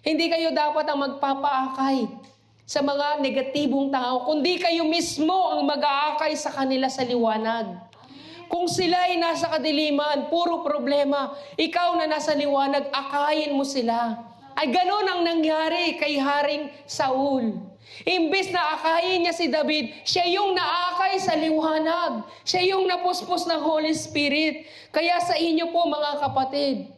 Hindi kayo dapat ang magpapaakay sa mga negatibong tao, kundi kayo mismo ang mag-aakay sa kanila sa liwanag. Kung sila ay nasa kadiliman, puro problema, ikaw na nasa liwanag, akayin mo sila. Ay ganon ang nangyari kay Haring Saul. Imbes na akayin niya si David, siya yung naakay sa liwanag. Siya yung napuspos ng Holy Spirit. Kaya sa inyo po mga kapatid,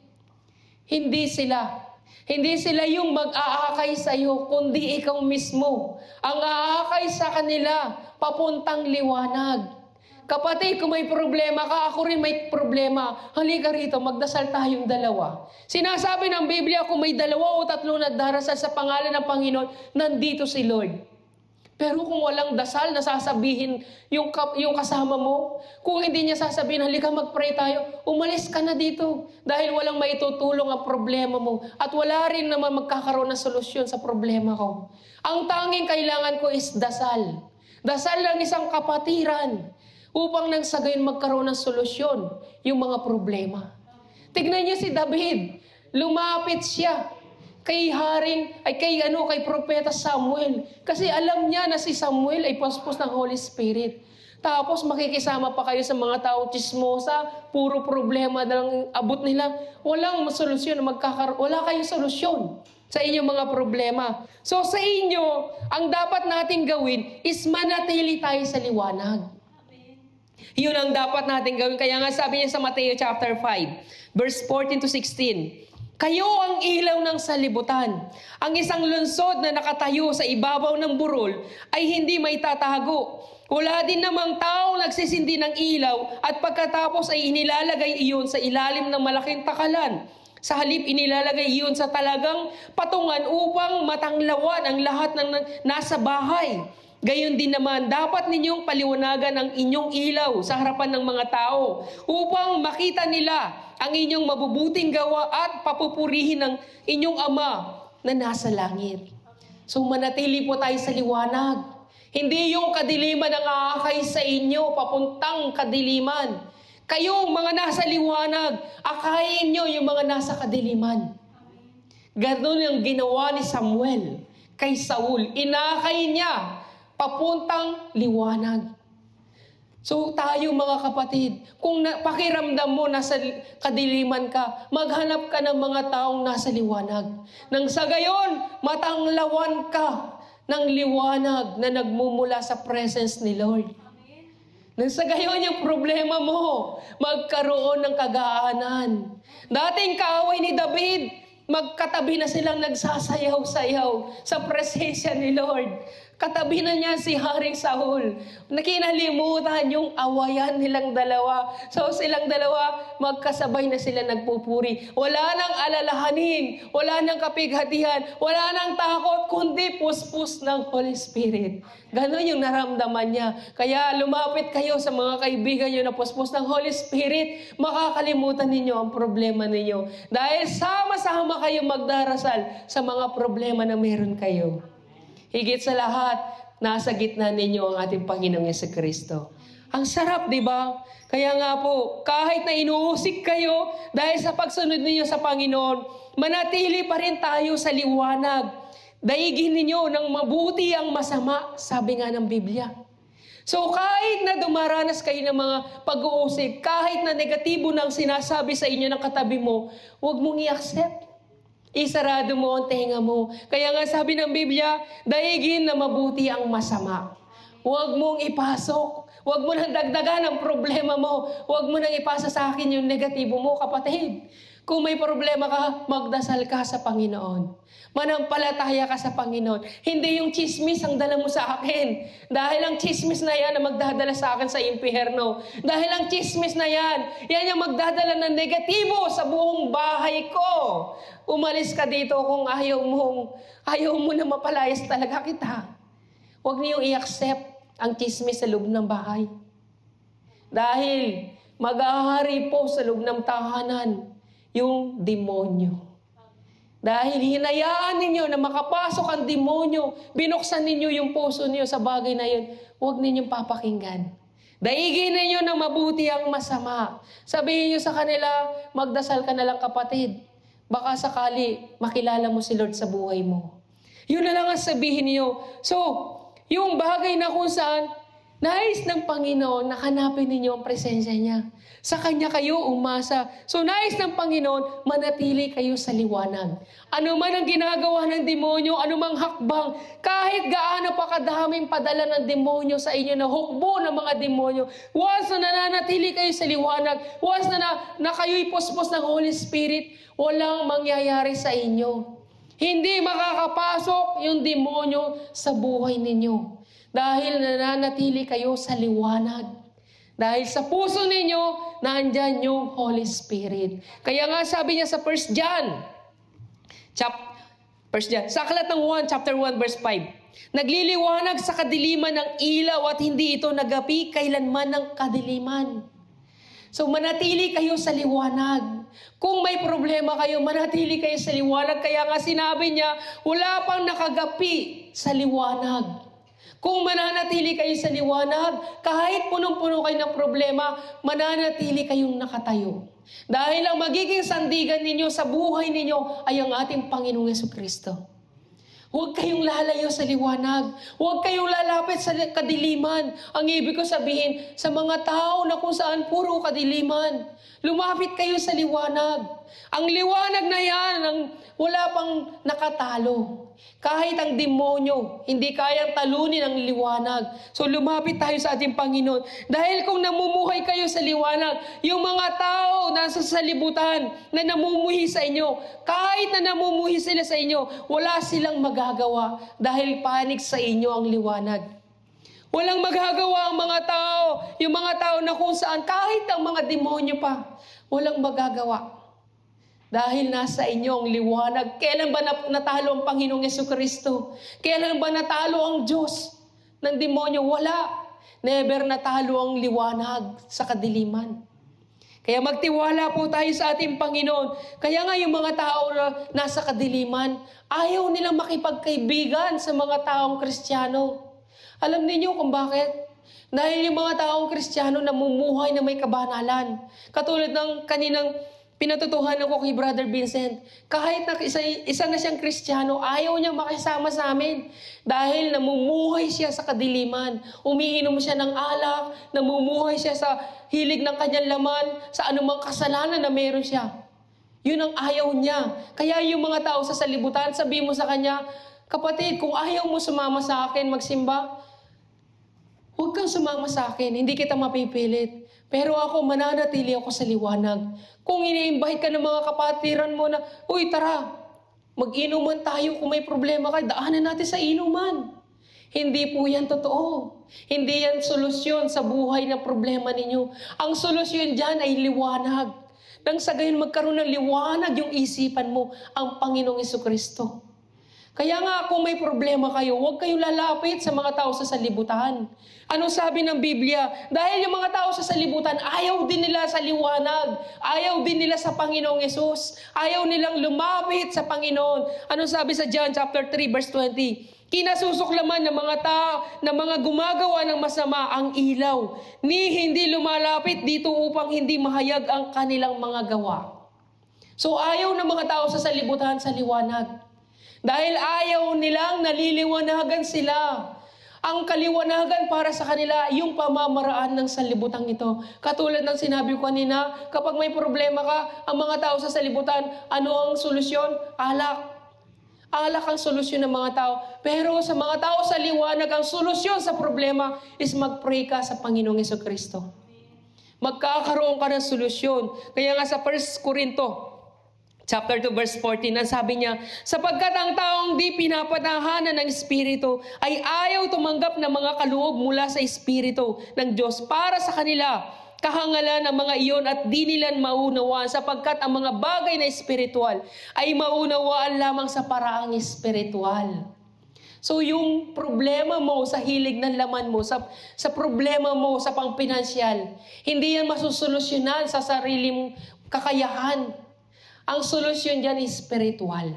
hindi sila yung mag-aakay sa iyo, kundi ikaw mismo ang aakay sa kanila papuntang liwanag. Kapatid, kung may problema ka, ako rin may problema. Halika rito, magdasal tayong dalawa. Sinasabi ng Biblia, kung may 2 o 3 nagdarasal sa pangalan ng Panginoon, nandito si Lord. Pero kung walang dasal na sasabihin yung kasama mo, kung hindi niya sasabihin, halika mag-pray tayo, umalis ka na dito. Dahil walang maitutulong ang problema mo. At wala rin naman magkakaroon ng solusyon sa problema ko. Ang tanging kailangan ko is dasal. Dasal ng isang kapatiran. Upang nang sa gayon magkaroon ng solusyon yung mga problema. Tignan niyo si David, lumapit siya kay kay Propeta Samuel. Kasi alam niya na si Samuel ay paspos ng Holy Spirit. Tapos makikisama pa kayo sa mga tao chismosa, puro problema ng abot nila. Walang solusyon, wala kayong solusyon sa inyong mga problema. So sa inyo, ang dapat nating gawin is manatili tayo sa liwanag. Yun ang dapat natin gawin. Kaya nga sabi niya sa Mateo chapter 5, verse 14 to 16, kayo ang ilaw ng salibutan. Ang isang lungsod na nakatayo sa ibabaw ng burol ay hindi may tatago. Wala din namang taong nagsisindi ng ilaw at pagkatapos ay inilalagay iyon sa ilalim ng malaking takalan. Sa halip inilalagay iyon sa talagang patungan upang matanglawan ang lahat ng nasa bahay. Gayon din naman, dapat ninyong paliwanagan ang inyong ilaw sa harapan ng mga tao upang makita nila ang inyong mabubuting gawa at papupurihin ng inyong Ama na nasa langit. So manatili po tayo sa liwanag. Hindi yung kadiliman ang aakay sa inyo, papuntang kadiliman. Kayo mga nasa liwanag, akayin nyo yung mga nasa kadiliman. Ganun yung ginawa ni Samuel kay Saul. Inakay niya papuntang liwanag. So tayo mga kapatid, kung pakiramdam mo nasa kadiliman ka, maghanap ka ng mga taong nasa liwanag. Nang sa gayon, matanglawan ka ng liwanag na nagmumula sa presence ni Lord. Nang sa gayon yung problema mo, magkaroon ng kagaanan. Dating kaaway ni David, magkatabi na silang nagsasayaw-sayaw sa presensya ni Lord. Katabi na niya si Haring Saul. Nakinalimutan yung awayan nilang dalawa. So silang dalawa, magkasabay na sila nagpupuri. Wala nang alalahanin, wala nang kapighatihan, wala nang takot, kundi puspos ng Holy Spirit. Ganon yung naramdaman niya. Kaya lumapit kayo sa mga kaibigan niyo na puspos ng Holy Spirit, makakalimutan ninyo ang problema ninyo. Dahil sama-sama kayo magdarasal sa mga problema na meron kayo. Higit sa lahat, nasa gitna ninyo ang ating Panginoong Jesucristo. Ang sarap, di ba? Kaya nga po, kahit na inuusik kayo dahil sa pagsunod ninyo sa Panginoon, manatili pa rin tayo sa liwanag. Daigin ninyo ng mabuti ang masama, sabi nga ng Biblia. So kahit na dumaranas kayo ng mga pag-uusik, kahit na negatibo na ang sinasabi sa inyo ng katabi mo, huwag mong i-accept. Isarado mo ang tenga mo. Kaya nga sabi ng Biblia, daigin na mabuti ang masama. Huwag mong ipasok. Huwag mo nang dagdagan ang problema mo. Huwag mo nang ipasa sa akin yung negatibo mo, kapatid. Kung may problema ka, magdasal ka sa Panginoon. Manampalataya ka sa Panginoon. Hindi yung chismis ang dala mo sa akin. Dahil ang chismis na yan ang magdadala sa akin sa impyerno. Dahil ang chismis na yan yung magdadala ng negatibo sa buong bahay ko. Umalis ka dito kung ayaw mo na mapalayas talaga kita. Huwag niyong i-accept ang chismis sa loob ng bahay. Dahil mag-ahari po sa loob ng tahanan yung demonyo. Dahil hinayaan ninyo na makapasok ang demonyo, binuksan ninyo yung puso niyo sa bagay na yun, huwag ninyong papakinggan. Daigin ninyo na mabuti ang masama. Sabihin niyo sa kanila, magdasal ka na lang kapatid. Baka sakali makilala mo si Lord sa buhay mo. Yun na lang ang sabihin niyo. So, yung bagay na kung saan, nais ng Panginoon na hanapin ninyo ang presensya niya. Sa Kanya kayo umasa. So nais ng Panginoon, manatili kayo sa liwanag. Ano man ang ginagawa ng demonyo, ano mang hakbang, kahit gaano pa kadaming padala ng demonyo sa inyo, na hukbo ng mga demonyo, once na nananatili kayo sa liwanag, once na kayo'y puspos ng Holy Spirit, walang mangyayari sa inyo. Hindi makakapasok yung demonyo sa buhay ninyo. Dahil nananatili kayo sa liwanag. Dahil sa puso ninyo, nandyan yung Holy Spirit. Kaya nga sabi niya sa 1 John, sa aklat ng 1, chapter 1, verse 5, nagliliwanag sa kadiliman ng ilaw at hindi ito nagapi kailanman ng kadiliman. So manatili kayo sa liwanag. Kung may problema kayo, manatili kayo sa liwanag. Kaya nga sinabi niya, wala pang nakagapi sa liwanag. Kung mananatili kayo sa liwanag, kahit punong-puno kayo ng problema, mananatili kayong nakatayo. Dahil ang magiging sandigan ninyo sa buhay ninyo ay ang ating Panginoong Jesucristo. Huwag kayong lalayo sa liwanag. Huwag kayong lalapit sa kadiliman. Ang ibig ko sabihin, sa mga tao na kung saan puro kadiliman, lumapit kayo sa liwanag. Ang liwanag na yan, wala pang nakatalo. Kahit ang demonyo, hindi kayang talunin ang liwanag. So lumapit tayo sa ating Panginoon. Dahil kung namumuhay kayo sa liwanag, yung mga tao nasa salibutan na namumuhi sa inyo, kahit na namumuhi sila sa inyo, wala silang magagawa dahil panik sa inyo ang liwanag. Walang magagawa ang mga tao, yung mga tao na kung saan, kahit ang mga demonyo pa, walang magagawa. Dahil nasa inyo ang liwanag. Kailan ba natalo ang Panginoong Jesucristo? Kailan ba natalo ang Diyos ng demonyo? Wala. Never natalo ang liwanag sa kadiliman. Kaya magtiwala po tayo sa ating Panginoon. Kaya nga yung mga tao na nasa kadiliman, ayaw nilang makipagkaibigan sa mga taong Kristiyano. Alam niyo kung bakit? Dahil yung mga taong Kristiyano namumuhay na may kabanalan. Katulad ng kaninang pinatutuhanan ko kay Brother Vincent, kahit na isa na siyang Kristiyano, ayaw niya makisama sa amin. Dahil namumuhay siya sa kadiliman. Umiinom siya ng alak, namumuhay siya sa hilig ng kanyang laman, sa anumang kasalanan na meron siya. Yun ang ayaw niya. Kaya yung mga tao sa salibutan, sabihin mo sa kanya, kapatid, kung ayaw mo sumama sa akin magsimba, huwag kang sumama sa akin, hindi kita mapipilit. Pero ako, mananatili ako sa liwanag. Kung ini-invite ka ng mga kapatiran mo na, uy, tara, mag-inuman tayo kung may problema ka, daanan natin sa inuman. Hindi po yan totoo. Hindi yan solusyon sa buhay na problema ninyo. Ang solusyon dyan ay liwanag. Nang sa gayon magkaroon ng liwanag yung isipan mo, ang Panginoong Jesucristo. Kaya nga kung may problema kayo, huwag kayong lalapit sa mga tao sa salibutan. Anong sabi ng Biblia? Dahil yung mga tao sa salibutan, ayaw din nila sa liwanag. Ayaw din nila sa Panginoong Yesus. Ayaw nilang lumapit sa Panginoon. Anong sabi sa John chapter 3 verse 20? Kinasusuklaman ng mga tao, ng mga gumagawa ng masama ang ilaw, ni hindi lumalapit dito upang hindi mahayag ang kanilang mga gawa. So ayaw ng mga tao sa salibutan sa liwanag. Dahil ayaw nilang naliliwanagan sila. Ang kaliwanagan para sa kanila, yung pamamaraan ng salibutan ito. Katulad ng sinabi ko kanina, kapag may problema ka, ang mga tao sa salibutan, ano ang solusyon? Alak. Alak ang solusyon ng mga tao. Pero sa mga tao sa liwanag, ang solusyon sa problema is mag-pray ka sa Panginoong Jesucristo. Magkakaroon ka ng solusyon. Kaya nga sa 1 Corinto, Chapter 2 verse 14, ang sabi niya, sapagkat ang taong di pinapatahanan ng Espiritu ay ayaw tumanggap ng mga kaloob mula sa Espiritu ng Diyos para sa kanila. Kahangalan ng mga iyon at di nila maunawaan sapagkat ang mga bagay na espiritual ay maunawaan lamang sa paraang espiritual. So yung problema mo sa hilig ng laman mo, sa problema mo sa pangpinansyal, hindi yan masusolusyonan sa sariling kakayahan. Ang solusyon dyan is spiritual.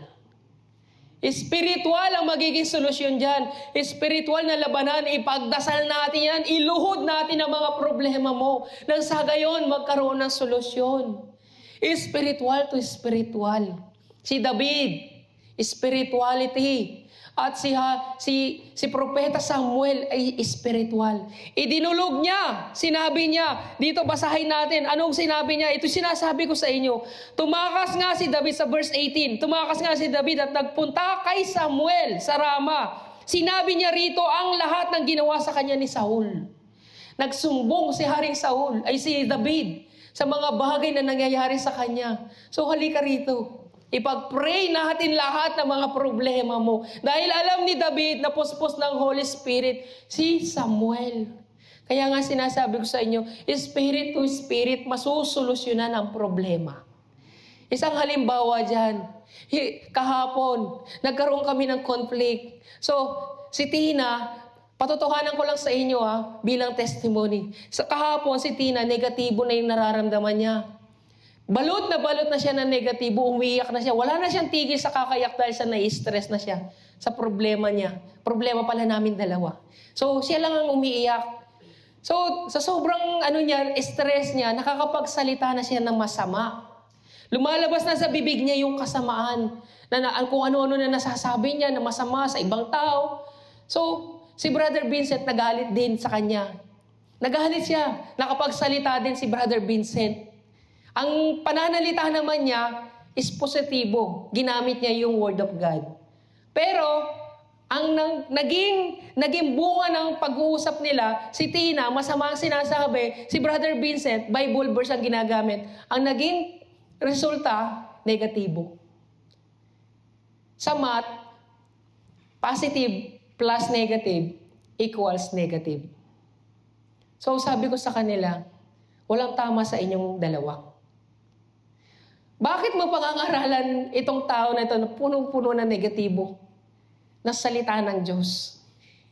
Spiritual ang magiging solusyon dyan. Spiritual na labanan, ipagdasal natin yan, iluhod natin ang mga problema mo. Nang sa gayon, magkaroon ng solusyon. Spiritual to spiritual. Si David, spirituality. At si Propeta Samuel ay spiritual. Idinulog niya, sinabi niya, dito basahin natin, anong sinabi niya? Ito sinasabi ko sa inyo. Tumakas nga si David sa verse 18. Tumakas nga si David at nagpunta kay Samuel sa Rama. Sinabi niya rito ang lahat ng ginawa sa kanya ni Saul. Nagsumbong si Haring Saul, ay si David, sa mga bagay na nangyayari sa kanya. So halika rito. Ipag-pray natin lahat ng mga problema mo. Dahil alam ni David na puspos ng Holy Spirit si Samuel. Kaya nga sinasabi ko sa inyo, spirit to spirit, masusolusyonan ang problema. Isang halimbawa dyan, kahapon, nagkaroon kami ng conflict. So, si Tina, patotohanan ko lang sa inyo bilang testimony. Sa kahapon, si Tina, negatibo na yung nararamdaman niya. Balot na siya ng negatibo, umiiyak na siya. Wala na siyang tigil sa kakayak dahil sa nai-stress na siya sa problema niya. Problema pala namin dalawa. So, siya lang ang umiiyak. So, sa sobrang stress niya, nakakapagsalita na siya ng masama. Lumalabas na sa bibig niya yung kasamaan. Kung ano-ano na nasasabi niya na masama sa ibang tao. So, si Brother Vincent nagalit din sa kanya. Nagalit siya. Nakapagsalita din si Brother Vincent. Ang pananalita naman niya is positibo. Ginamit niya yung Word of God. Pero, ang naging bunga ng pag-uusap nila, si Tina, masama ang sinasabi, si Brother Vincent, Bible verse ang ginagamit. Ang naging resulta, negatibo. Sa math, positive plus negative equals negative. So, sabi ko sa kanila, walang tama sa inyong dalawa. Bakit mo pangangaralan itong tao na ito na punong-puno na negatibo na salita ng Diyos?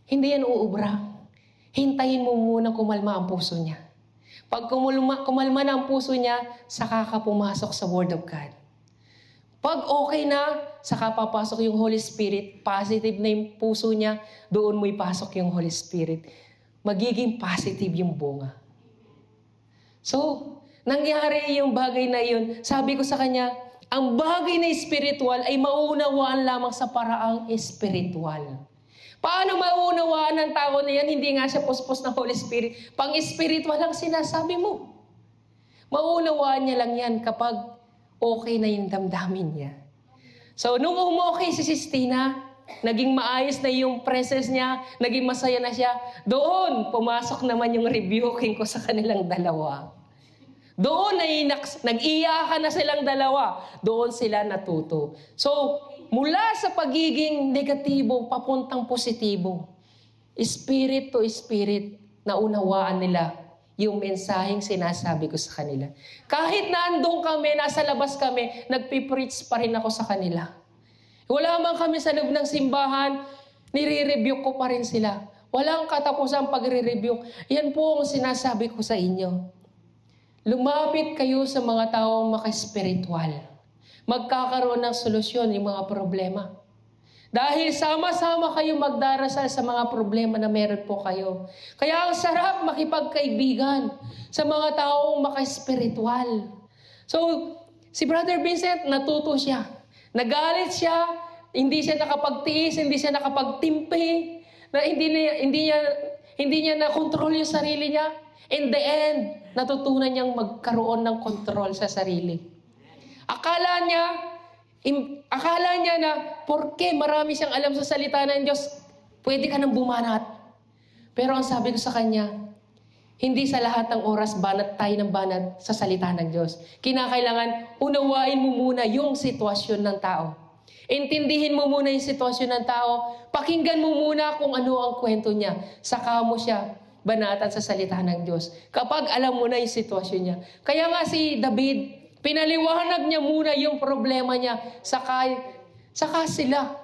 Hindi yan uubra. Hintayin mo muna kumalma ang puso niya. Pag kumalma na ang puso niya, saka ka pumasok sa Word of God. Pag okay na, saka papasok yung Holy Spirit, positive na yung puso niya, doon mo ipasok yung Holy Spirit. Magiging positive yung bunga. So, nangyari yung bagay na yun. Sabi ko sa kanya, ang bagay na spiritual ay maunawaan lamang sa paraang spiritual. Paano maunawaan ng tao na yan? Hindi nga siya puspos ng Holy Spirit. Pang-spiritual lang sinasabi mo. Maunawaan niya lang yan kapag okay na yung damdamin niya. So, nung umokay si Sistina, naging maayos na yung presence niya, naging masaya na siya, doon, pumasok naman yung rebuking ko sa kanilang dalawa. Doon ay nag-iyakan na silang dalawa. Doon sila natuto. So, mula sa pagiging negatibo, papuntang positibo. spirit to spirit, na unawaan nila yung mensaheng sinasabi ko sa kanila. Kahit na andun kami, nasa labas kami, nagpipreach pa rin ako sa kanila. Wala man kami sa loob ng simbahan, nire-rebuke ko pa rin sila. Walang katapusang pagre-rebuke. Yan po ang sinasabi ko sa inyo. Lumapit kayo sa mga taong maka-spiritual. Magkakaroon ng solusyon yung mga problema. Dahil sama-sama kayo magdarasal sa mga problema na meron po kayo. Kaya ang sarap makipagkaibigan sa mga taong maka-spiritual. So, si Brother Vincent, natuto siya. Nagalit siya, hindi siya nakapagtiis, hindi siya nakapagtimpi, na hindi niya na-control yung sarili niya. In the end, natutunan niyang magkaroon ng control sa sarili. Akala niya na porke marami siyang alam sa salita ng Diyos, pwede ka nang bumanat. Pero ang sabi ko sa kanya, hindi sa lahat ng oras banat tayo ng banat sa salita ng Diyos. Kinakailangan unawain mo muna yung sitwasyon ng tao. Intindihin mo muna yung sitwasyon ng tao. Pakinggan mo muna kung ano ang kwento niya. Saka mo siya banatan sa salita ng Diyos. Kapag alam mo na yung sitwasyon niya. Kaya nga si David, pinaliwanag niya muna yung problema niya. Saka sila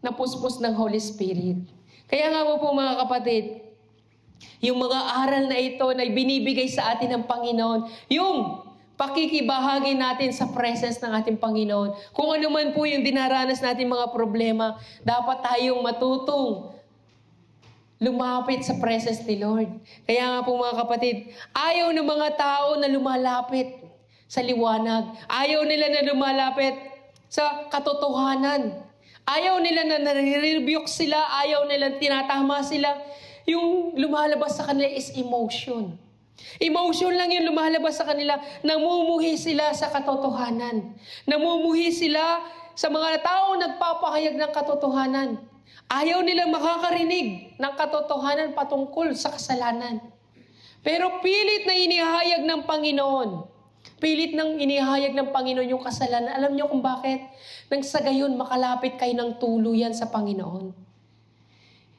napuspos ng Holy Spirit. Kaya nga po mga kapatid, yung mga aral na ito na binibigay sa atin ng Panginoon, yung pakikibahagi natin sa presence ng ating Panginoon. Kung ano man po yung dinaranas natin mga problema, dapat tayong matutong lumapit sa presence ni Lord. Kaya nga po mga kapatid, ayaw ng mga tao na lumalapit sa liwanag. Ayaw nila na lumalapit sa katotohanan. Ayaw nila na nare-rebuke sila. Ayaw nila tinatama sila. Yung lumalabas sa kanila is emotion. Emotion lang yung lumalabas sa kanila. Namumuhi sila sa katotohanan. Namumuhi sila sa mga taong nagpapahayag ng katotohanan. Ayaw nila makakarinig ng katotohanan patungkol sa kasalanan. Pero pilit na inihayag ng Panginoon. Pilit nang inihayag ng Panginoon yung kasalanan. Alam niyo kung bakit? Nang sa gayon, makalapit kayo ng tuluyan sa Panginoon.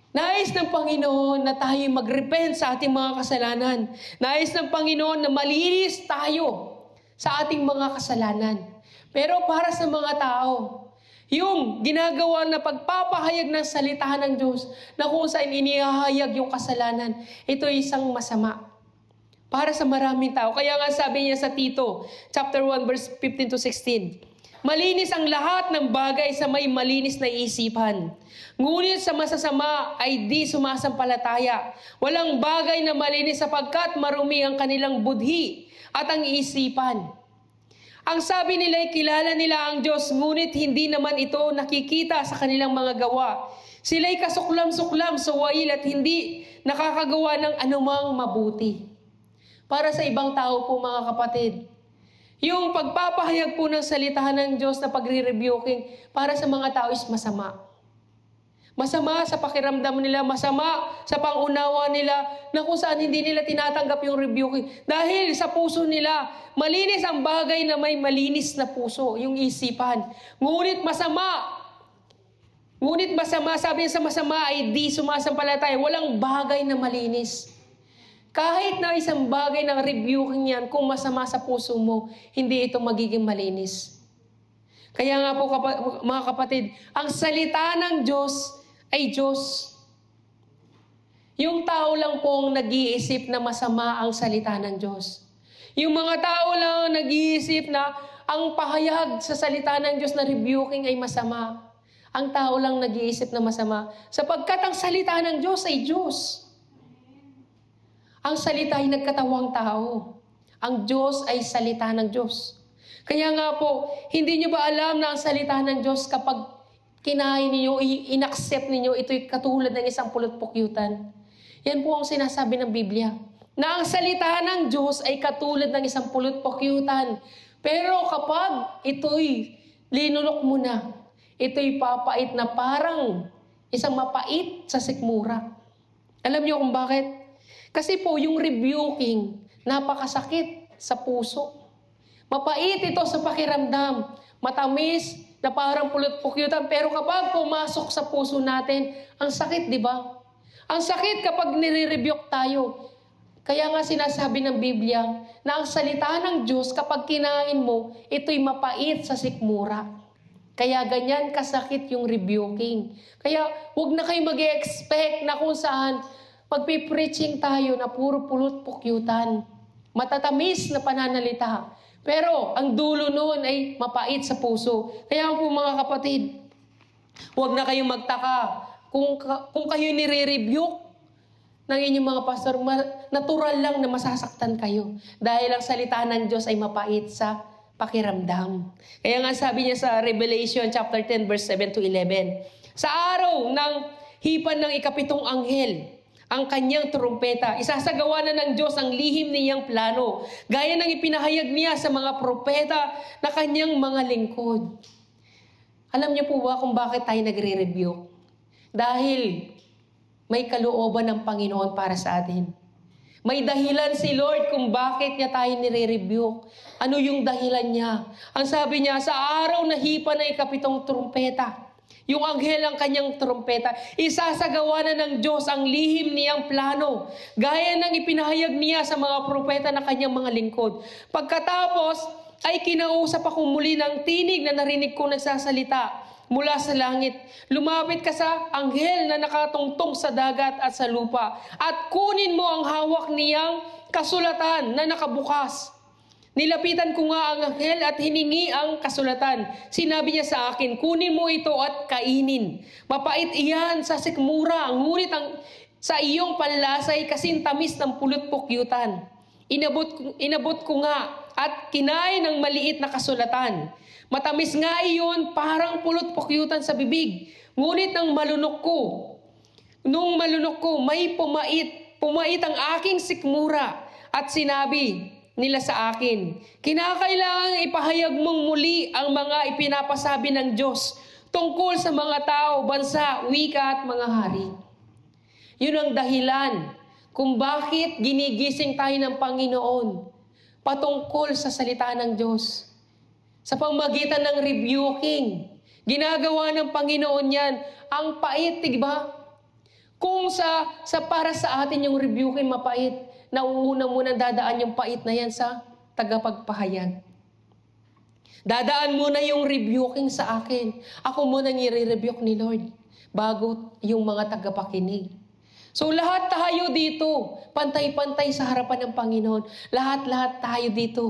Nais ng Panginoon na tayo mag-repent sa ating mga kasalanan. Nais ng Panginoon na malinis tayo sa ating mga kasalanan. Pero para sa mga tao, yung ginagawa na pagpapahayag ng salita ng Diyos na kung saan inihahayag yung kasalanan, ito ay isang masama. Para sa maraming tao. Kaya nga sabi niya sa Tito, chapter 1, verse 15 to 16, malinis ang lahat ng bagay sa may malinis na isipan. Ngunit sa masasama ay di sumasampalataya. Walang bagay na malinis sapagkat marumi ang kanilang budhi at ang isipan. Ang sabi nila ay kilala nila ang Diyos, ngunit hindi naman ito nakikita sa kanilang mga gawa. Sila'y kasuklam-suklam sa wail at hindi nakakagawa ng anumang mabuti. Para sa ibang tao po mga kapatid, yung pagpapahayag po ng salita ng Diyos na pagre-rebuking, para sa mga tao is masama. Masama sa pakiramdam nila, masama sa pangunawa nila, na kung saan hindi nila tinatanggap yung rebuking. Dahil sa puso nila, malinis ang bagay na may malinis na puso, yung isipan. Ngunit masama, sabi niya sa masama ay di sumasampalataya, walang bagay na malinis. Kahit na isang bagay ng rebuking yan, kung masama sa puso mo, hindi ito magiging malinis. Kaya nga po mga kapatid, ang salita ng Diyos ay Diyos. Yung tao lang pong nag-iisip na masama ang salita ng Diyos. Yung mga tao lang nag-iisip na ang pahayag sa salita ng Diyos na rebuking ay masama. Ang tao lang nag-iisip na masama. Sapagkat ang salita ng Diyos ay Diyos. Ang salita ay nagkatawang tao. Ang Diyos ay salita ng Diyos. Kaya nga po, hindi nyo ba alam na ang salita ng Diyos kapag kinain ninyo, inaccept ninyo, ito'y katulad ng isang pulot-pukyutan. Yan po ang sinasabi ng Biblia. Na ang salita ng Diyos ay katulad ng isang pulot-pukyutan. Pero kapag ito'y linulok mo na, ito'y papait na parang isang mapait sa sikmura. Alam niyo kung bakit? Kasi po yung rebuking, napakasakit sa puso. Mapait ito sa pakiramdam. Matamis na parang pulot-pukyutan. Pero kapag pumasok sa puso natin, ang sakit, di ba? Ang sakit kapag nire-rebuke tayo. Kaya nga sinasabi ng Biblia na ang salita ng Diyos kapag kinain mo, ito'y mapait sa sikmura. Kaya ganyan kasakit yung rebuking. Kaya huwag na kayo mag-expect na kung saan magpipreaching tayo na puro pulot pukyutan. Matatamis na pananalita. Pero ang dulo noon ay mapait sa puso. Kaya po mga kapatid, huwag na kayong magtaka kung kayo nire-rebuke ng inyong mga pastor, natural lang na masasaktan kayo. Dahil ang salita ng Diyos ay mapait sa pakiramdam. Kaya nga sabi niya sa Revelation chapter 10 verse 7 to 11, sa araw ng hipan ng ikapitong anghel, ang kanyang trumpeta, isasagawa na ng Diyos ang lihim niyang plano, gaya ng ipinahayag niya sa mga propeta na kanyang mga lingkod. Alam niyo po ba kung bakit tayo nagre-rebuke? Dahil may kalooban ng Panginoon para sa atin. May dahilan si Lord kung bakit niya tayo nire-rebuke. Ano yung dahilan niya? Ang sabi niya, sa araw na hipa na ikapitong trumpeta, yung anghel ang kanyang trumpeta, isasagawa na ng Diyos ang lihim niyang plano, gaya ng ipinahayag niya sa mga propeta na kanyang mga lingkod. Pagkatapos, ay kinausap ako muli ng tinig na narinig ko nagsasalita mula sa langit. Lumapit ka sa anghel na nakatungtong sa dagat at sa lupa at kunin mo ang hawak niyang kasulatan na nakabukas. Nilapitan ko nga ang anghel at hiningi ang kasulatan. Sinabi niya sa akin, kunin mo ito at kainin. Mapait iyan sa sikmura, ngunit sa iyong panlasay kasintamis ng pulot pukyutan. Inabot ko nga at kinain ng maliit na kasulatan. Matamis nga iyon, parang pulot pukyutan sa bibig. Ngunit nung malunok ko, may pumait ang aking sikmura. At sinabi nila sa akin, kinakailangang ipahayag mong muli ang mga ipinapasabi ng Diyos tungkol sa mga tao, bansa, wika at mga hari. Yun ang dahilan kung bakit ginigising tayo ng Panginoon patungkol sa salita ng Diyos. Sa pamagitan ng rebuking, ginagawa ng Panginoon yan. Ang pait, diba? Kung para sa atin yung rebuking mapait, nauuna muna dadaan yung pait na yan sa tagapagpahayag. Dadaan muna yung rebuking sa akin. Ako muna nire-rebuke ni Lord bago yung mga tagapakinig. So lahat tayo dito, pantay-pantay sa harapan ng Panginoon. Lahat-lahat tayo dito.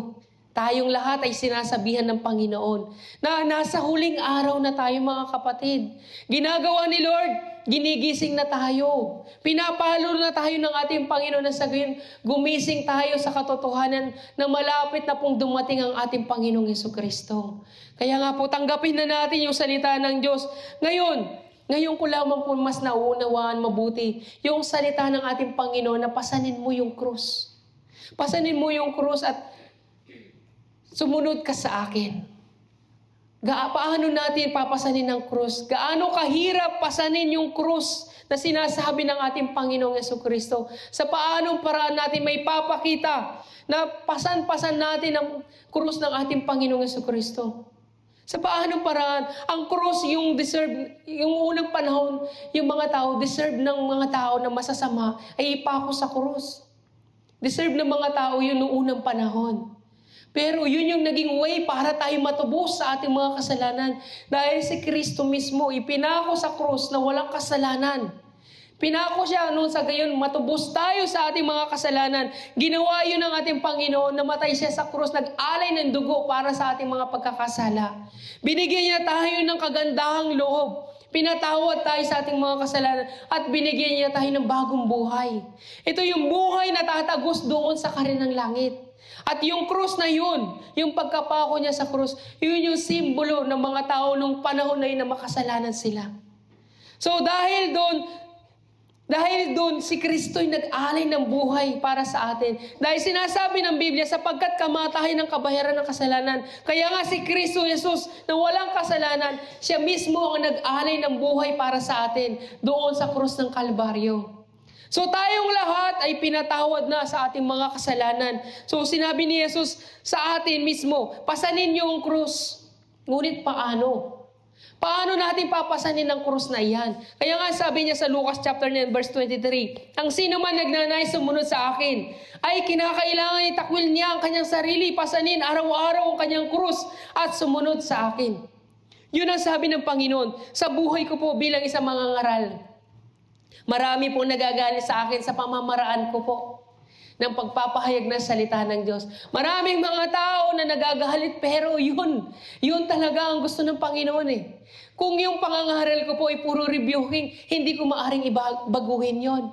Tayong lahat ay sinasabihan ng Panginoon na nasa huling araw na tayo mga kapatid. Ginagawa ni Lord, ginigising na tayo. Pinapalo na tayo ng ating Panginoon na sa gayon, gumising tayo sa katotohanan na malapit na pong dumating ang ating Panginoong Jesucristo. Kaya nga po, tanggapin na natin yung salita ng Diyos. Ngayon ko lamang po mas nauunawaan mabuti yung salita ng ating Panginoon na pasanin mo yung krus. Pasanin mo yung krus at sumunod ka sa akin. Paano natin papasanin ng krus? Gaano kahirap pasanin yung krus na sinasabi ng ating Panginoong Jesucristo? Sa paanong paraan natin may papakita na pasan-pasan natin ang krus ng ating Panginoong Jesucristo? Sa paanong paraan? Ang krus yung deserve, yung unang panahon, yung mga tao, deserve ng mga tao na masasama ay ipako sa krus. Deserve ng mga tao yun noong unang panahon. Pero yun yung naging way para tayo matubos sa ating mga kasalanan. Dahil si Kristo mismo, ipinako sa krus na walang kasalanan. Pinako siya noon sa gayon, matubos tayo sa ating mga kasalanan. Ginawa yun ng ating Panginoon, namatay siya sa krus, nag-alay ng dugo para sa ating mga pagkakasala. Binigyan niya tayo ng kagandahang loob. Pinatawad tayo sa ating mga kasalanan at binigyan niya tayo ng bagong buhay. Ito yung buhay na tatagos doon sa karinang langit. At yung krus na yun, yung pagkapako niya sa krus, yun yung simbolo ng mga tao nung panahon na yun na makasalanan sila. So dahil doon, si Kristo'y nag-alay ng buhay para sa atin. Dahil sinasabi ng Biblia, sapagkat kamatayan ng kabayaran ng kasalanan. Kaya nga si Kristo Jesus na walang kasalanan, siya mismo ang nag-alay ng buhay para sa atin doon sa krus ng Kalbaryo. So tayong lahat ay pinatawad na sa ating mga kasalanan. So sinabi ni Jesus sa atin mismo, pasanin niyo ang krus. Ngunit paano? Paano natin papasanin ng krus na iyan? Kaya nga sabi niya sa Lucas chapter 9 verse 23, ang sino man nagnanais sumunod sa akin, ay kinakailangan itakwil niya ang kanyang sarili, pasanin araw-araw ang kanyang krus at sumunod sa akin. Yun ang sabi ng Panginoon. Sa buhay ko po bilang isang mangangaral, marami pong nagagalit sa akin sa pamamaraan ko po ng pagpapahayag ng salita ng Diyos. Maraming mga tao na nagagalit, pero yun talaga ang gusto ng Panginoon eh. Kung yung pangangaral ko po ay puro rebuking, hindi ko maaring baguhin yon.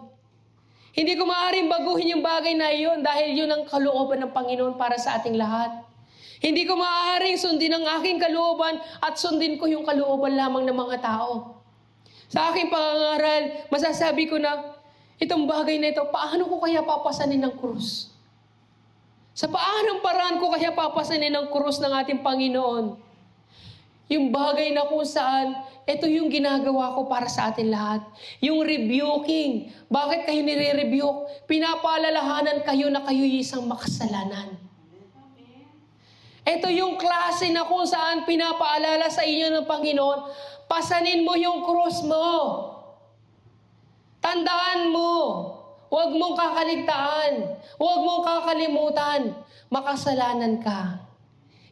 Hindi ko maaring baguhin yung bagay na yun dahil yun ang kalooban ng Panginoon para sa ating lahat. Hindi ko maaaring sundin ang aking kalooban at sundin ko yung kalooban lamang ng mga tao. Sa aking pangangaral, masasabi ko na, itong bagay na ito, paano ko kaya papasanin ng krus? Sa paanong paraan ko kaya papasanin ng krus ng ating Panginoon? Yung bagay na kung saan, ito yung ginagawa ko para sa atin lahat. Yung rebuking. Bakit kayo nire-rebuke? Pinapaalalahanan kayo na kayo'y isang makasalanan. Ito yung klase na kung saan pinapaalala sa inyo ng Panginoon, pasanin mo yung krus mo. Tandaan mo, huwag mong kakaligtaan, huwag mong kakalimutan, makasalanan ka.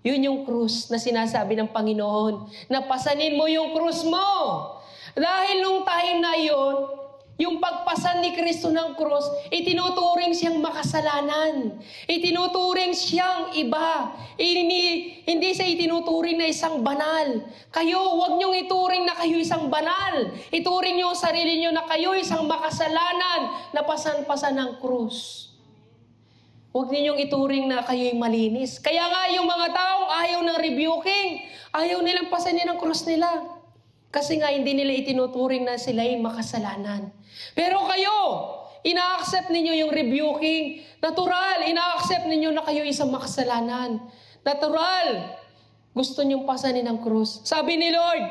Yun yung krus na sinasabi ng Panginoon, na pasanin mo yung krus mo. Dahil nung time na yun, yung pagpasan ni Kristo ng krus, itinuturing siyang makasalanan. Itinuturing siyang iba. Hindi siya itinuturing na isang banal. Kayo, huwag niyong ituring na kayo isang banal. Ituring niyo ang sarili niyo na kayo isang makasalanan na pasan-pasan ng krus. Huwag ninyong ituring na kayo'y malinis. Kaya nga yung mga taong ayaw ng rebuking, ayaw nilang pasanin ang krus nila. Kasi nga hindi nila itinuturing na sila'y makasalanan. Pero kayo, ina-accept ninyo yung rebuking. Natural, ina-accept ninyo na kayo isang makasalanan. Natural, gusto nyong pasanin ang krus. Sabi ni Lord,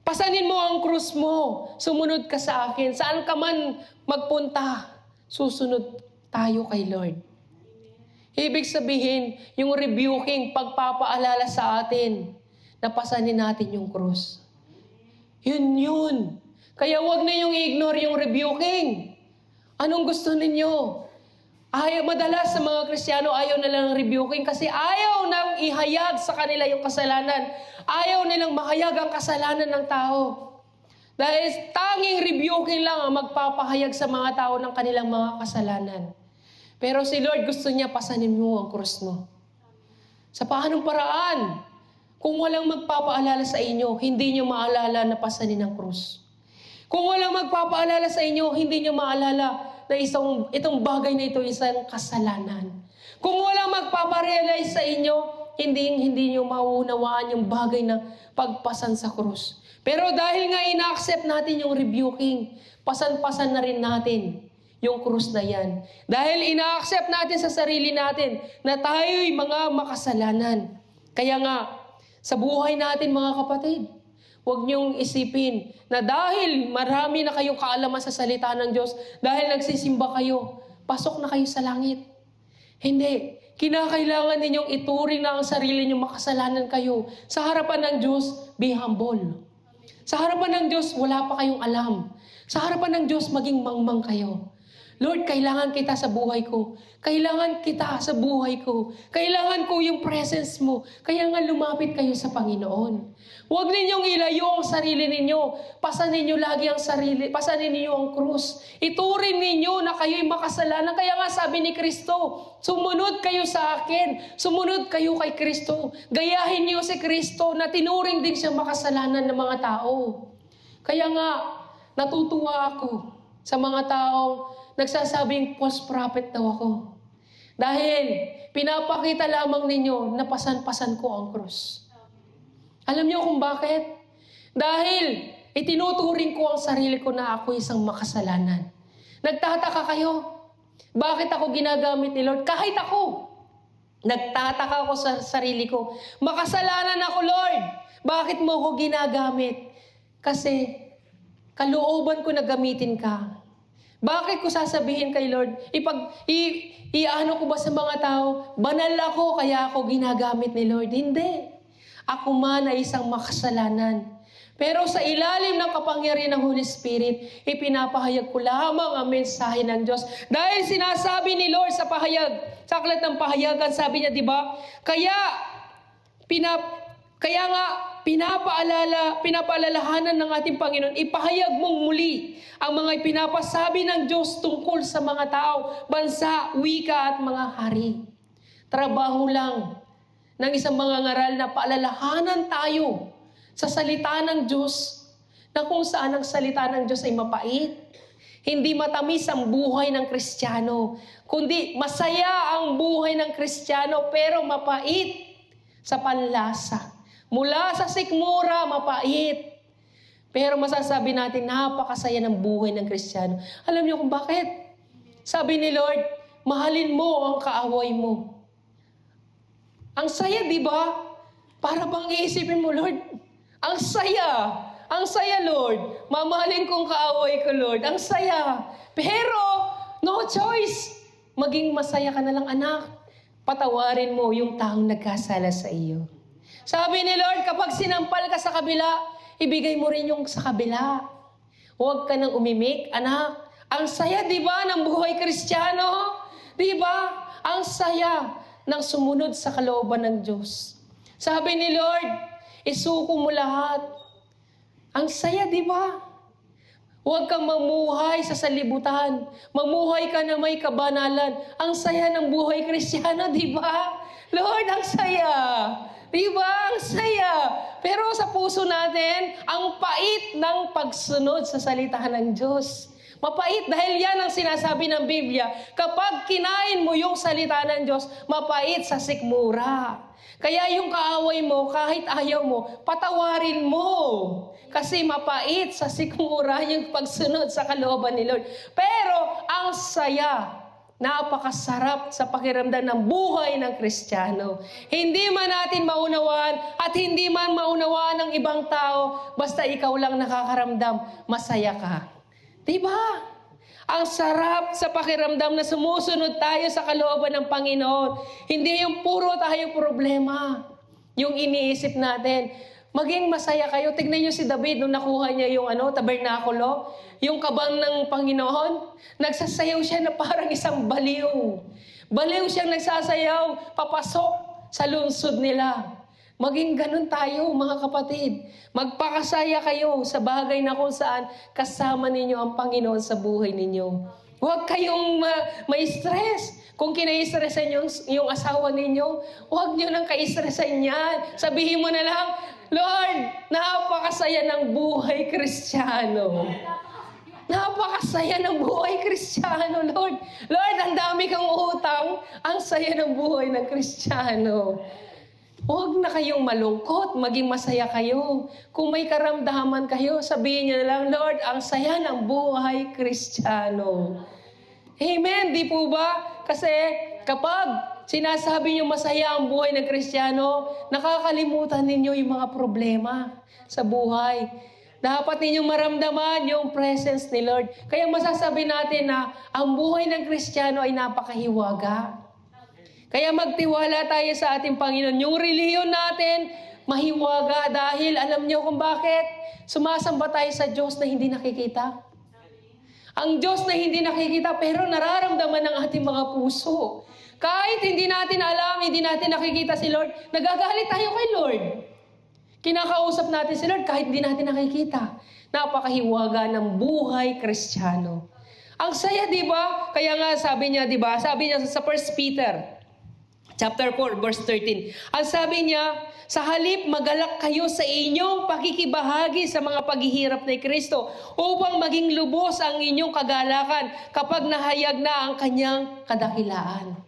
pasanin mo ang krus mo. Sumunod ka sa akin. Saan ka man magpunta, susunod tayo kay Lord. Ibig sabihin, yung rebuking, pagpapaalala sa atin, na pasanin natin yung krus. Yun. Kaya huwag na yung ignore yung rebuking. Anong gusto ninyo? Madalas sa mga Kristiyano, ayaw nilang rebuking kasi ayaw nang ihayag sa kanila yung kasalanan. Ayaw nilang mahayag ang kasalanan ng tao. Dahil tanging rebuking lang ang magpapahayag sa mga tao ng kanilang mga kasalanan. Pero si Lord gusto niya pasanin mo ang krus mo. Sa paanong paraan? Kung walang magpapaalala sa inyo, hindi niyo maalala na pasanin ang krus. Kung walang magpapaalala sa inyo, hindi niyo maalala na itong bagay na ito isang kasalanan. Kung walang magpaparealize sa inyo, hindi niyo mauunawaan yung bagay na pagpasan sa krus. Pero dahil nga ina-accept natin yung rebuking, pasan-pasan na rin natin yung krus na yan. Dahil ina-accept natin sa sarili natin na tayo'y mga makasalanan. Kaya nga, sa buhay natin mga kapatid, huwag niyong isipin na dahil marami na kayong kaalaman sa salita ng Diyos, dahil nagsisimba kayo, pasok na kayo sa langit. Hindi. Kinakailangan ninyong ituring na ang sarili ninyong makasalanan kayo. Sa harapan ng Diyos, be humble. Sa harapan ng Diyos, wala pa kayong alam. Sa harapan ng Diyos, maging mangmang kayo. Lord, kailangan kita sa buhay ko. Kailangan kita sa buhay ko. Kailangan ko yung presence mo. Kaya nga lumapit kayo sa Panginoon. Huwag ninyong ilayo ang sarili ninyo. Pasanin ninyo lagi ang sarili. Pasanin ninyo ang krus. Ituring ninyo na kayo'y makasalanan. Kaya nga sabi ni Kristo, sumunod kayo sa akin. Sumunod kayo kay Kristo. Gayahin niyo si Kristo na tinuring din siyang makasalanan ng mga tao. Kaya nga, natutuwa ako sa mga taong nagsasabing false prophet daw ako. Dahil pinapakita lamang ninyo na pasan-pasan ko ang krus. Alam niyo kung bakit? Dahil itinuturing ko ang sarili ko na ako isang makasalanan. Nagtataka kayo, bakit ako ginagamit ni Lord? Kahit ako, nagtataka ako sa sarili ko. Makasalanan ako, Lord. Bakit mo ako ginagamit? Kasi kalooban ko na gamitin ka. Bakit ko sasabihin kay Lord? Iano ko ba sa mga tao? Banal ako, kaya ako ginagamit ni Lord? Hindi. Ako man ay isang makasalanan. Pero sa ilalim ng kapangyarihan ng Holy Spirit, ipinapahayag ko lamang ang mensahe ng Diyos. Dahil sinasabi ni Lord sa pahayag, sa aklat ng pahayagan, sabi niya, di ba? Kaya nga, pinapaalalahanan ng ating Panginoon, ipahayag mong muli ang mga ipinapasabi ng Diyos tungkol sa mga tao, bansa, wika at mga hari. Trabaho lang ng isang mga ngaral na paalalahanan tayo sa salita ng Diyos, na kung saan ang salita ng Diyos ay mapait. Hindi matamis ang buhay ng Kristiyano, kundi masaya ang buhay ng Kristiyano, pero mapait sa panlasa. Mula sa sikmura, mapait. Pero masasabi natin, napakasaya ng buhay ng Kristiyano. Alam niyo kung bakit? Sabi ni Lord, mahalin mo ang kaaway mo. Ang saya, di ba? Para bang iisipin mo, Lord, ang saya. Ang saya, Lord. Mamahalin kong kaaway ko, Lord. Ang saya. Pero, no choice. Maging masaya ka na lang, anak. Patawarin mo yung taong nagkasala sa iyo. Sabi ni Lord, kapag sinampal ka sa kabila, ibigay mo rin yung sa kabila. Huwag ka nang umimik, anak. Ang saya, di ba, ng buhay Kristiyano? Di ba? Ang saya ng sumunod sa kalooban ng Diyos. Sabi ni Lord, isuko mo lahat. Ang saya, di ba? Huwag kang mamuhay sa salibutan. Mamuhay ka na may kabanalan. Ang saya ng buhay Kristiyano, di ba? Lord, ang saya. Di ba? Ang saya. Pero sa puso natin, ang pait ng pagsunod sa salita ng Diyos. Mapait dahil yan ang sinasabi ng Biblia. Kapag kinain mo yung salita ng Diyos, mapait sa sikmura. Kaya yung kaaway mo, kahit ayaw mo, patawarin mo. Kasi mapait sa sikmura yung pagsunod sa kalooban ni Lord. Pero ang saya, napakasarap sa pakiramdam ng buhay ng Kristiyano. Hindi man natin maunawaan at hindi man maunawaan ng ibang tao, basta ikaw lang nakakaramdam, masaya ka. Diba? Ang sarap sa pakiramdam na sumusunod tayo sa kalooban ng Panginoon. Hindi yung puro tayo problema. Yung iniisip natin. Maging masaya kayo. Tignan niyo si David nung nakuha niya yung tabernakulo. Yung kabang ng Panginoon. Nagsasayaw siya na parang isang baliw. Baliw siyang nagsasayaw papasok sa lungsod nila. Maging ganun tayo, mga kapatid. Magpakasaya kayo sa bagay na kung saan kasama ninyo ang Panginoon sa buhay ninyo. Huwag kayong ma-stress. Kung kinai-stressan yung asawa ninyo, huwag nyo nang kai-stressan yan. Sabihin mo na lang, Lord, napakasaya ng buhay Kristiyano. Napakasaya ng buhay Kristiyano, Lord. Lord, ang dami kang utang. Ang saya ng buhay ng Kristiyano. Huwag na kayong malungkot, maging masaya kayo. Kung may karamdaman kayo, sabihin niyo na lang, Lord, ang saya ng buhay Kristiyano. Amen, di po ba? Kasi kapag sinasabi niyo masaya ang buhay ng Kristiyano, nakakalimutan ninyo yung mga problema sa buhay. Dapat ninyong maramdaman yung presence ni Lord. Kaya masasabi natin na ang buhay ng Kristiyano ay napakahiwaga. Kaya magtiwala tayo sa ating Panginoon. Yung reliyon natin, mahiwaga dahil alam niyo kung bakit? Sumasamba tayo sa Diyos na hindi nakikita. Ang Diyos na hindi nakikita pero nararamdaman ng ating mga puso. Kahit hindi natin alam, hindi natin nakikita si Lord, nagagalit tayo kay Lord. Kinakausap natin si Lord kahit hindi natin nakikita. Napakahiwaga ng buhay Kristiyano. Ang saya, di ba? Kaya nga sabi niya, di ba? Sabi niya sa 1 Peter Chapter 4, verse 13. Ang sabi niya, sa halip magalak kayo sa inyong pakikibahagi sa mga paghihirap ni Kristo upang maging lubos ang inyong kagalakan kapag nahayag na ang kanyang kadakilaan.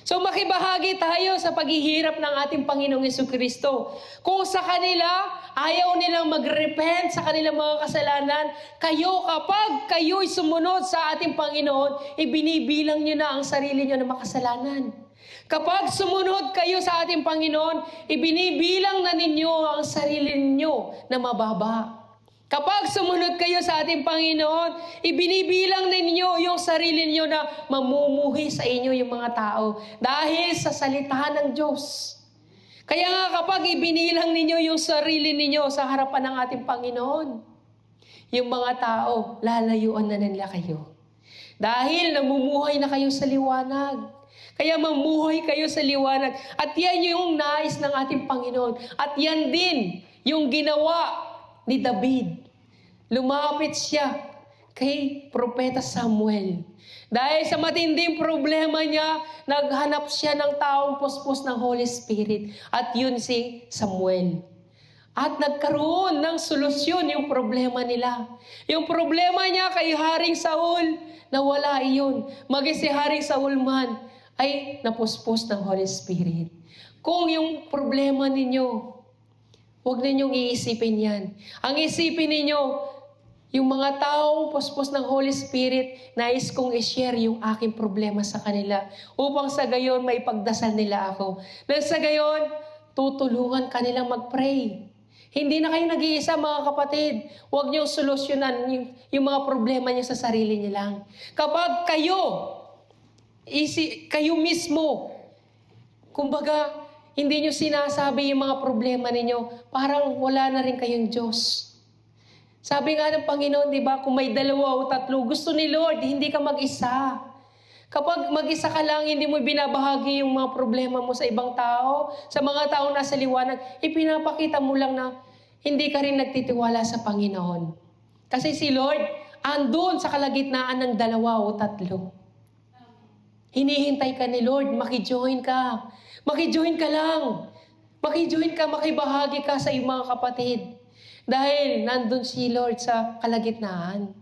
So makibahagi tayo sa paghihirap ng ating Panginoong Jesucristo. Kung sa kanila, ayaw nilang mag-repent sa kanilang mga kasalanan, kayo kapag kayo'y sumunod sa ating Panginoon, ibinibilang nyo na ang sarili nyo na makasalanan. Kapag sumunod kayo sa ating Panginoon, ibinibilang na ninyo ang sarili ninyo na mababa. Kapag sumunod kayo sa ating Panginoon, ibinibilang ninyo yung sarili ninyo na mamumuhi sa inyo yung mga tao dahil sa salita ng Diyos. Kaya nga kapag ibinilang ninyo yung sarili ninyo sa harapan ng ating Panginoon, yung mga tao, lalayuan na nila kayo. Dahil namumuhay na kayo sa liwanag. Kaya mamuhay kayo sa liwanag. At yan yung nais ng ating Panginoon. At yan din yung ginawa ni David. Lumapit siya kay Propeta Samuel. Dahil sa matinding problema niya, naghanap siya ng taong puspos ng Holy Spirit. At yun si Samuel. At nagkaroon ng solusyon yung problema nila. Yung problema niya kay Haring Saul, nawala iyon. Maging si Haring Saul man ay napuspos ng Holy Spirit. Kung yung problema ninyo, huwag ninyong iisipin yan. Ang isipin ninyo, yung mga taong puspos ng Holy Spirit, nais kong i-share yung aking problema sa kanila upang sa gayon may pagdasal nila ako. Nang sa gayon, tutulungan kanilang mag-pray. Hindi na kayo nag-iisa mga kapatid. Huwag niyong solusyonan yung mga problema niyo sa sarili niyo lang. Kapag kayo mismo, kumbaga, hindi niyo sinasabi yung mga problema ninyo, parang wala na rin kayong Diyos. Sabi nga ng Panginoon, di ba, kung may 2 o 3, gusto ni Lord, hindi ka mag-isa. Kapag mag-isa ka lang, hindi mo binabahagi yung mga problema mo sa ibang tao, sa mga taong nasa liwanag, ipinapakita mo lang na hindi ka rin nagtitiwala sa Panginoon. Kasi si Lord, andun sa kalagitnaan ng 2 o 3. Hinihintay ka ni Lord, makijoin ka. Makijoin ka lang. Makijoin ka, makibahagi ka sa iyong mga kapatid. Dahil nandun si Lord sa kalagitnaan.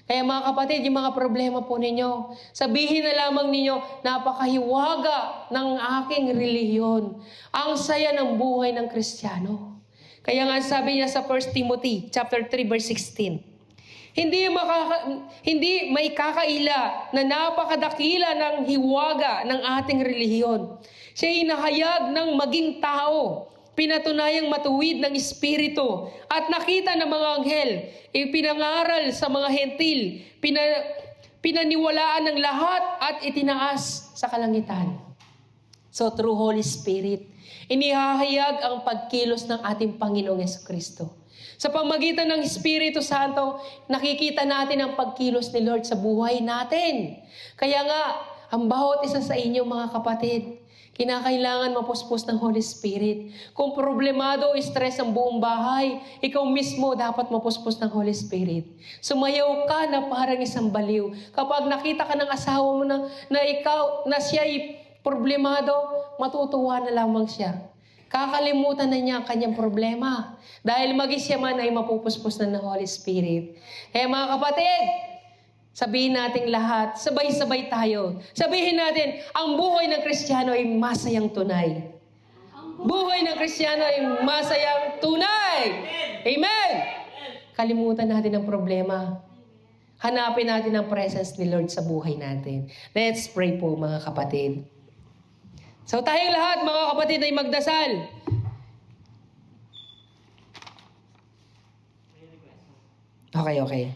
Kaya mga kapatid, yung mga problema po ninyo, sabihin na lamang ninyo, napakahiwaga ng aking relihiyon. Ang saya ng buhay ng Kristiyano. Kaya nga sabi niya sa 1 Timothy chapter 3 verse 16, hindi may kakaila na napakadakila ng hiwaga ng ating relihiyon. Siya'y nahayag ng maging tao, pinatunayang matuwid ng Espiritu, at nakita ng mga anghel, ipinangaral sa mga hentil, pinaniwalaan ng lahat at itinaas sa kalangitan. So through Holy Spirit, inihahayag ang pagkilos ng ating Panginoong Jesucristo. Sa pamagitan ng Espiritu Santo, nakikita natin ang pagkilos ni Lord sa buhay natin. Kaya nga, ang bawat isa sa inyo mga kapatid, kinakailangan mapuspos ng Holy Spirit. Kung problemado o stress ang buong bahay, ikaw mismo dapat mapuspos ng Holy Spirit. Sumayaw ka na parang isang baliw. Kapag nakita ka ng asawa mo na siya'y problemado, matutuwa na lamang siya. Kakalimutan na niya ang kanyang problema. Dahil mag-isya man ay mapupuspos na ng Holy Spirit. Kaya mga kapatid, sabihin natin lahat, sabay-sabay tayo. Sabihin natin, ang buhay ng Kristiyano ay masayang tunay. Buhay ng Kristiyano ay masayang tunay. Amen! Kalimutan natin ang problema. Hanapin natin ang presence ni Lord sa buhay natin. Let's pray po mga kapatid. So tayong lahat mga kapatid ay magdasal. Okay.